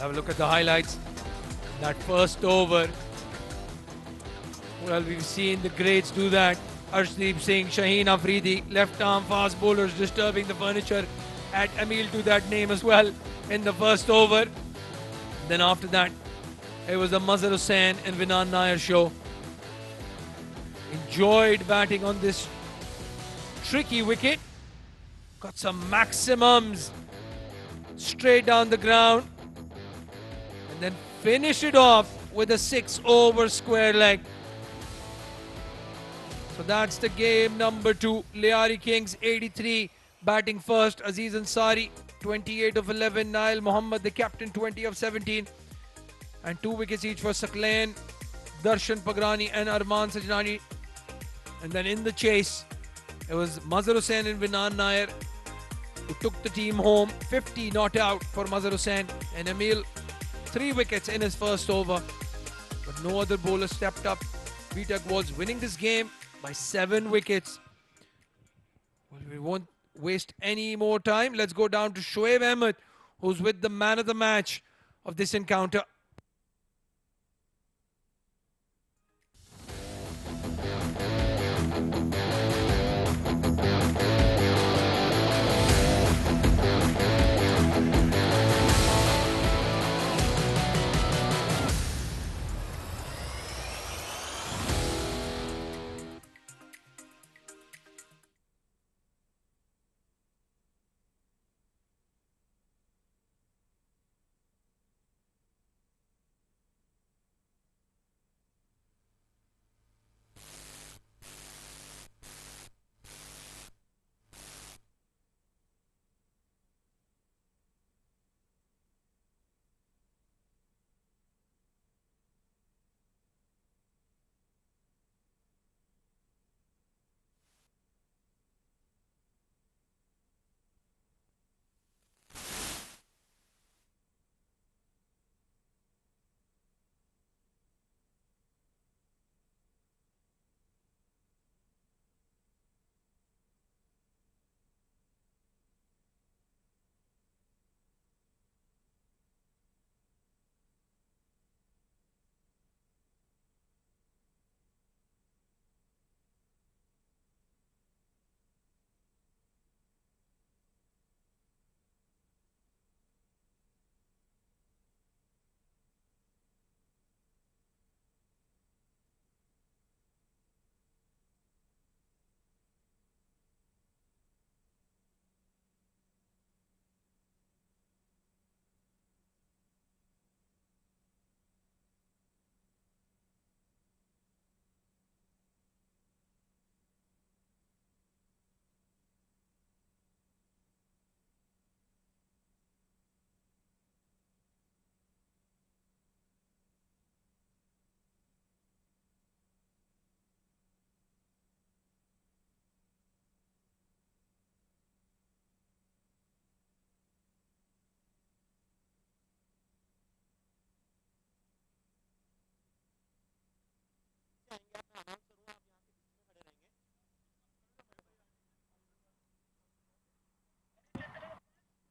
[SPEAKER 2] Have a look at the highlights. That first over. Well, we've seen the greats do that. Arshdeep Singh, Shaheen Afridi, left arm fast bowlers disturbing the furniture. Add Emil to that name as well in the first over. Then after that, it was the Mazhar Hussain and Vinan Nair show. Enjoyed batting on this tricky wicket. Got some maximums straight down the ground. And then finish it off with a 6-over square leg. So that's the game number 2. Lyari Kings 83 batting first. Aziz Ansari 28 of 11. Nail Muhammad the captain 20 of 17. And 2 wickets each for Saklain, Darshan Pagrani and Arman Sajnani. And then in the chase, it was Mazhar Hussain and Vinan Nair who took the team home. 50 not out for Mazhar Hussain, and Emil 3 wickets in his first over. But no other bowler stepped up. VTAC was winning this game by 7 wickets. Well, we won't waste any more time. Let's go down to Shoaib Ahmed, who's with the man of the match of this encounter.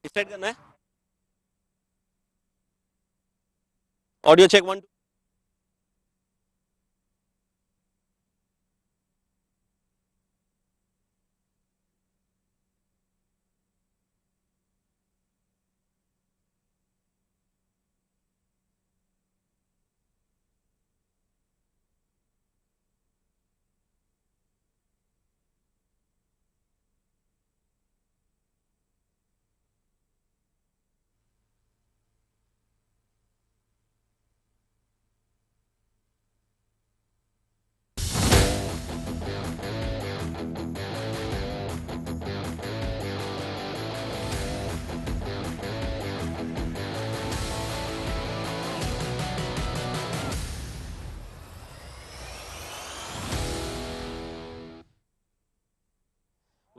[SPEAKER 3] Start करना है audio check 1 2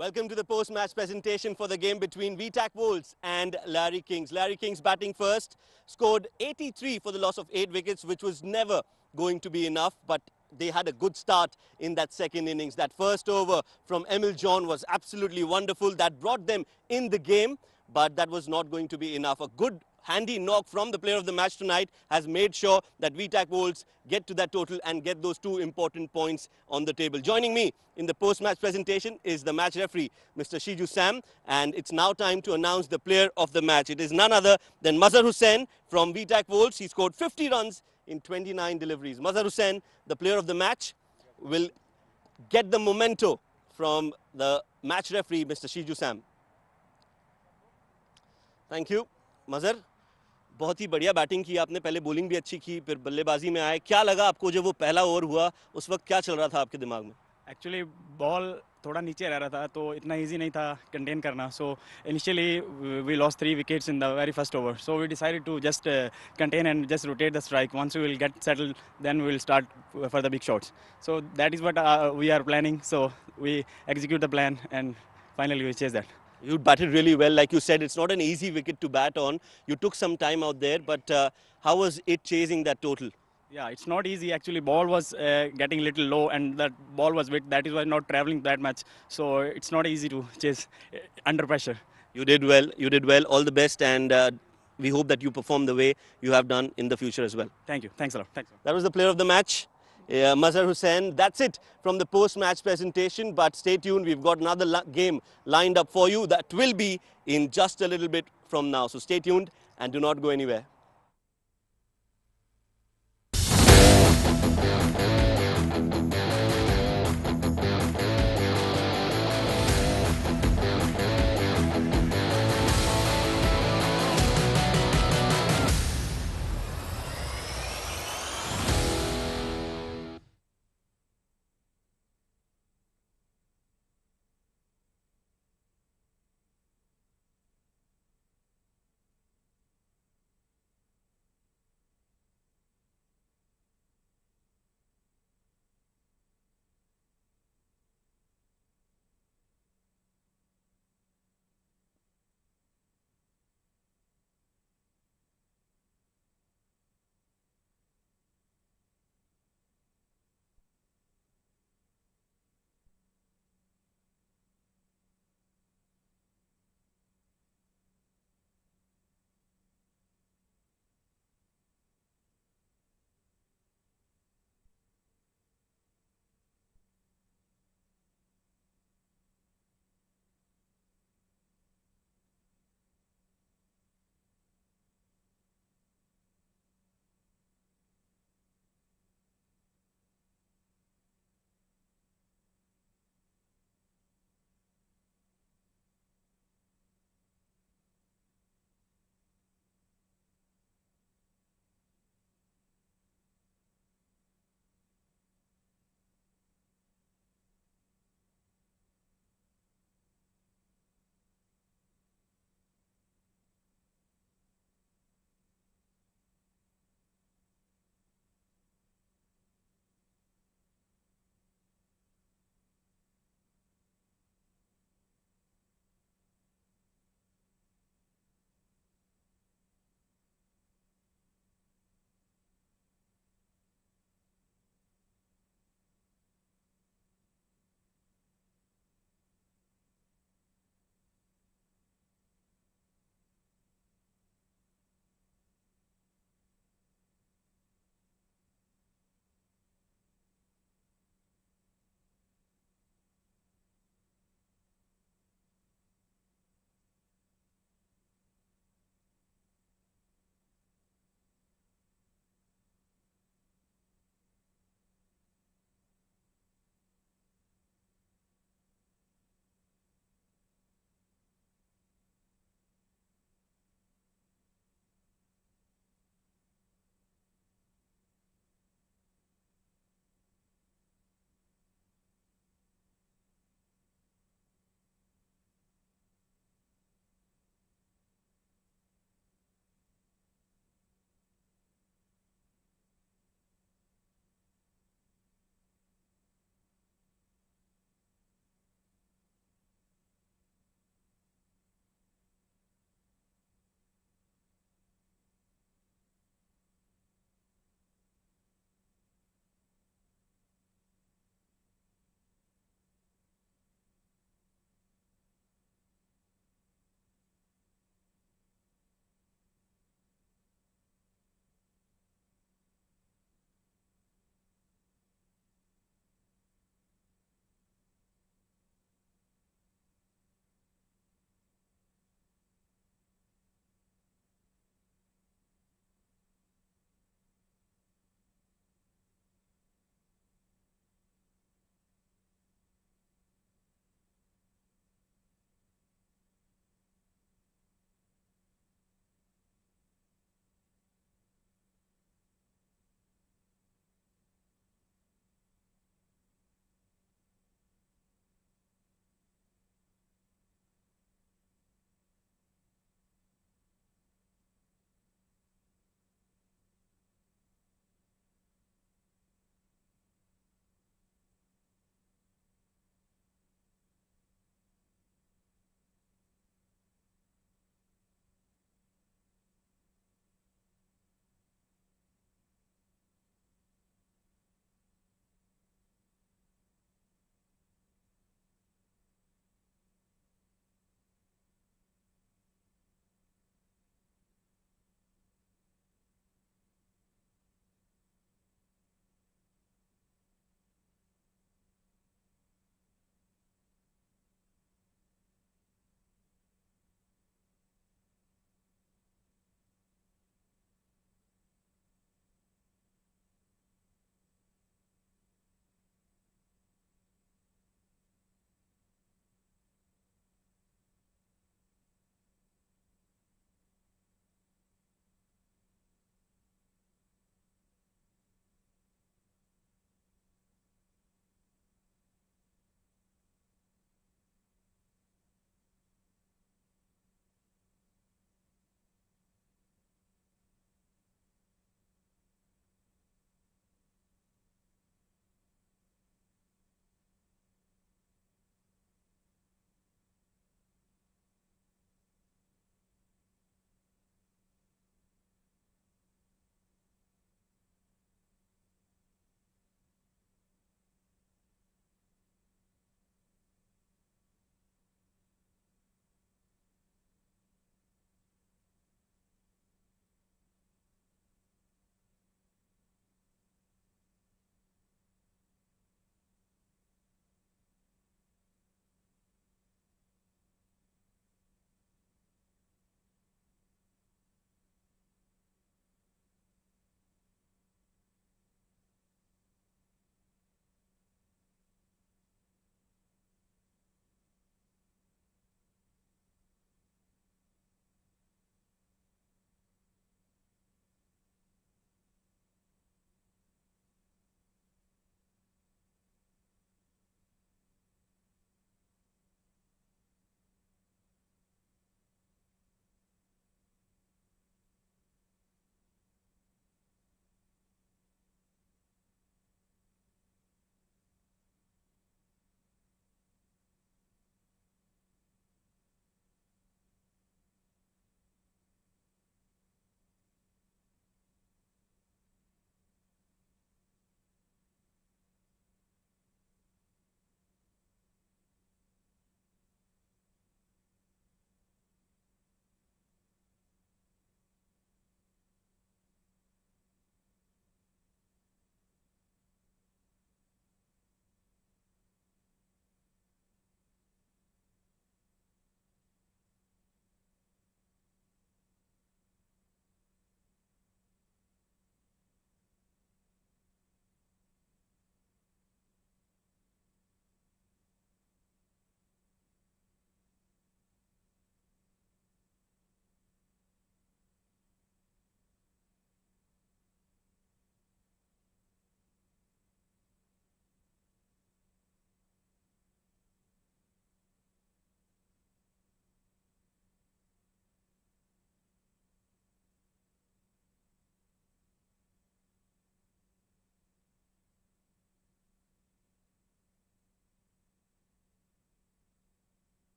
[SPEAKER 3] Welcome to the post-match presentation for the game between VTAC Wolves and Lyari Kings. Lyari Kings batting first, scored 83 for the loss of 8 wickets, which was never going to be enough, but they had a good start in that second innings. That first over from Emil John was absolutely wonderful. That brought them in the game, but that was not going to be enough. A good
[SPEAKER 6] handy knock from the player of the match tonight has made sure that VTAC Wolves get to that total and get those 2 important points on the table. Joining me in the post-match presentation is the match referee, Mr. Shiju Sam, and it's now time to announce the player of the match. It is none other than Mazhar Hussain from VTAC Wolves. He scored 50 runs in 29 deliveries. Mazhar Hussain, the player of the match, will get the memento from the match referee, Mr. Shiju Sam. Thank you. Mazhar, बहुत ही बढ़िया batting की आपने, पहले bowling भी अच्छी की, फिर बल्लेबाजी में आए. क्या लगा आपको जब वो पहला ओवर हुआ, उस वक्त क्या चल रहा था आपके दिमाग में?
[SPEAKER 7] एक्चुअली बॉल थोड़ा नीचे रह रहा था तो इतना इजी नहीं था कंटेन करना. So initially we lost 3 wickets in the very first over. So we decided to just contain and just rotate the strike. Once we will get settled then we will start for the big shots. So that is what we are planning. So we execute the plan and finally we chase that.
[SPEAKER 6] You batted really well. Like you said, it's not an easy wicket to bat on. You took some time out there, but how was it chasing that total?
[SPEAKER 7] Yeah, it's not easy. Actually, ball was getting a little low and that ball was wet. That is why not traveling that much. So it's not easy to chase under pressure.
[SPEAKER 6] You did well. You did well. All the best, and we hope that you perform the way you have done in the future as well.
[SPEAKER 7] Thank you. Thanks a lot. Thanks.
[SPEAKER 6] That was the player of the match, Mazhar Hussain. That's it from the post-match presentation. But stay tuned. We've got another game lined up for you. That will be in just a little bit from now. So stay tuned and do not go anywhere.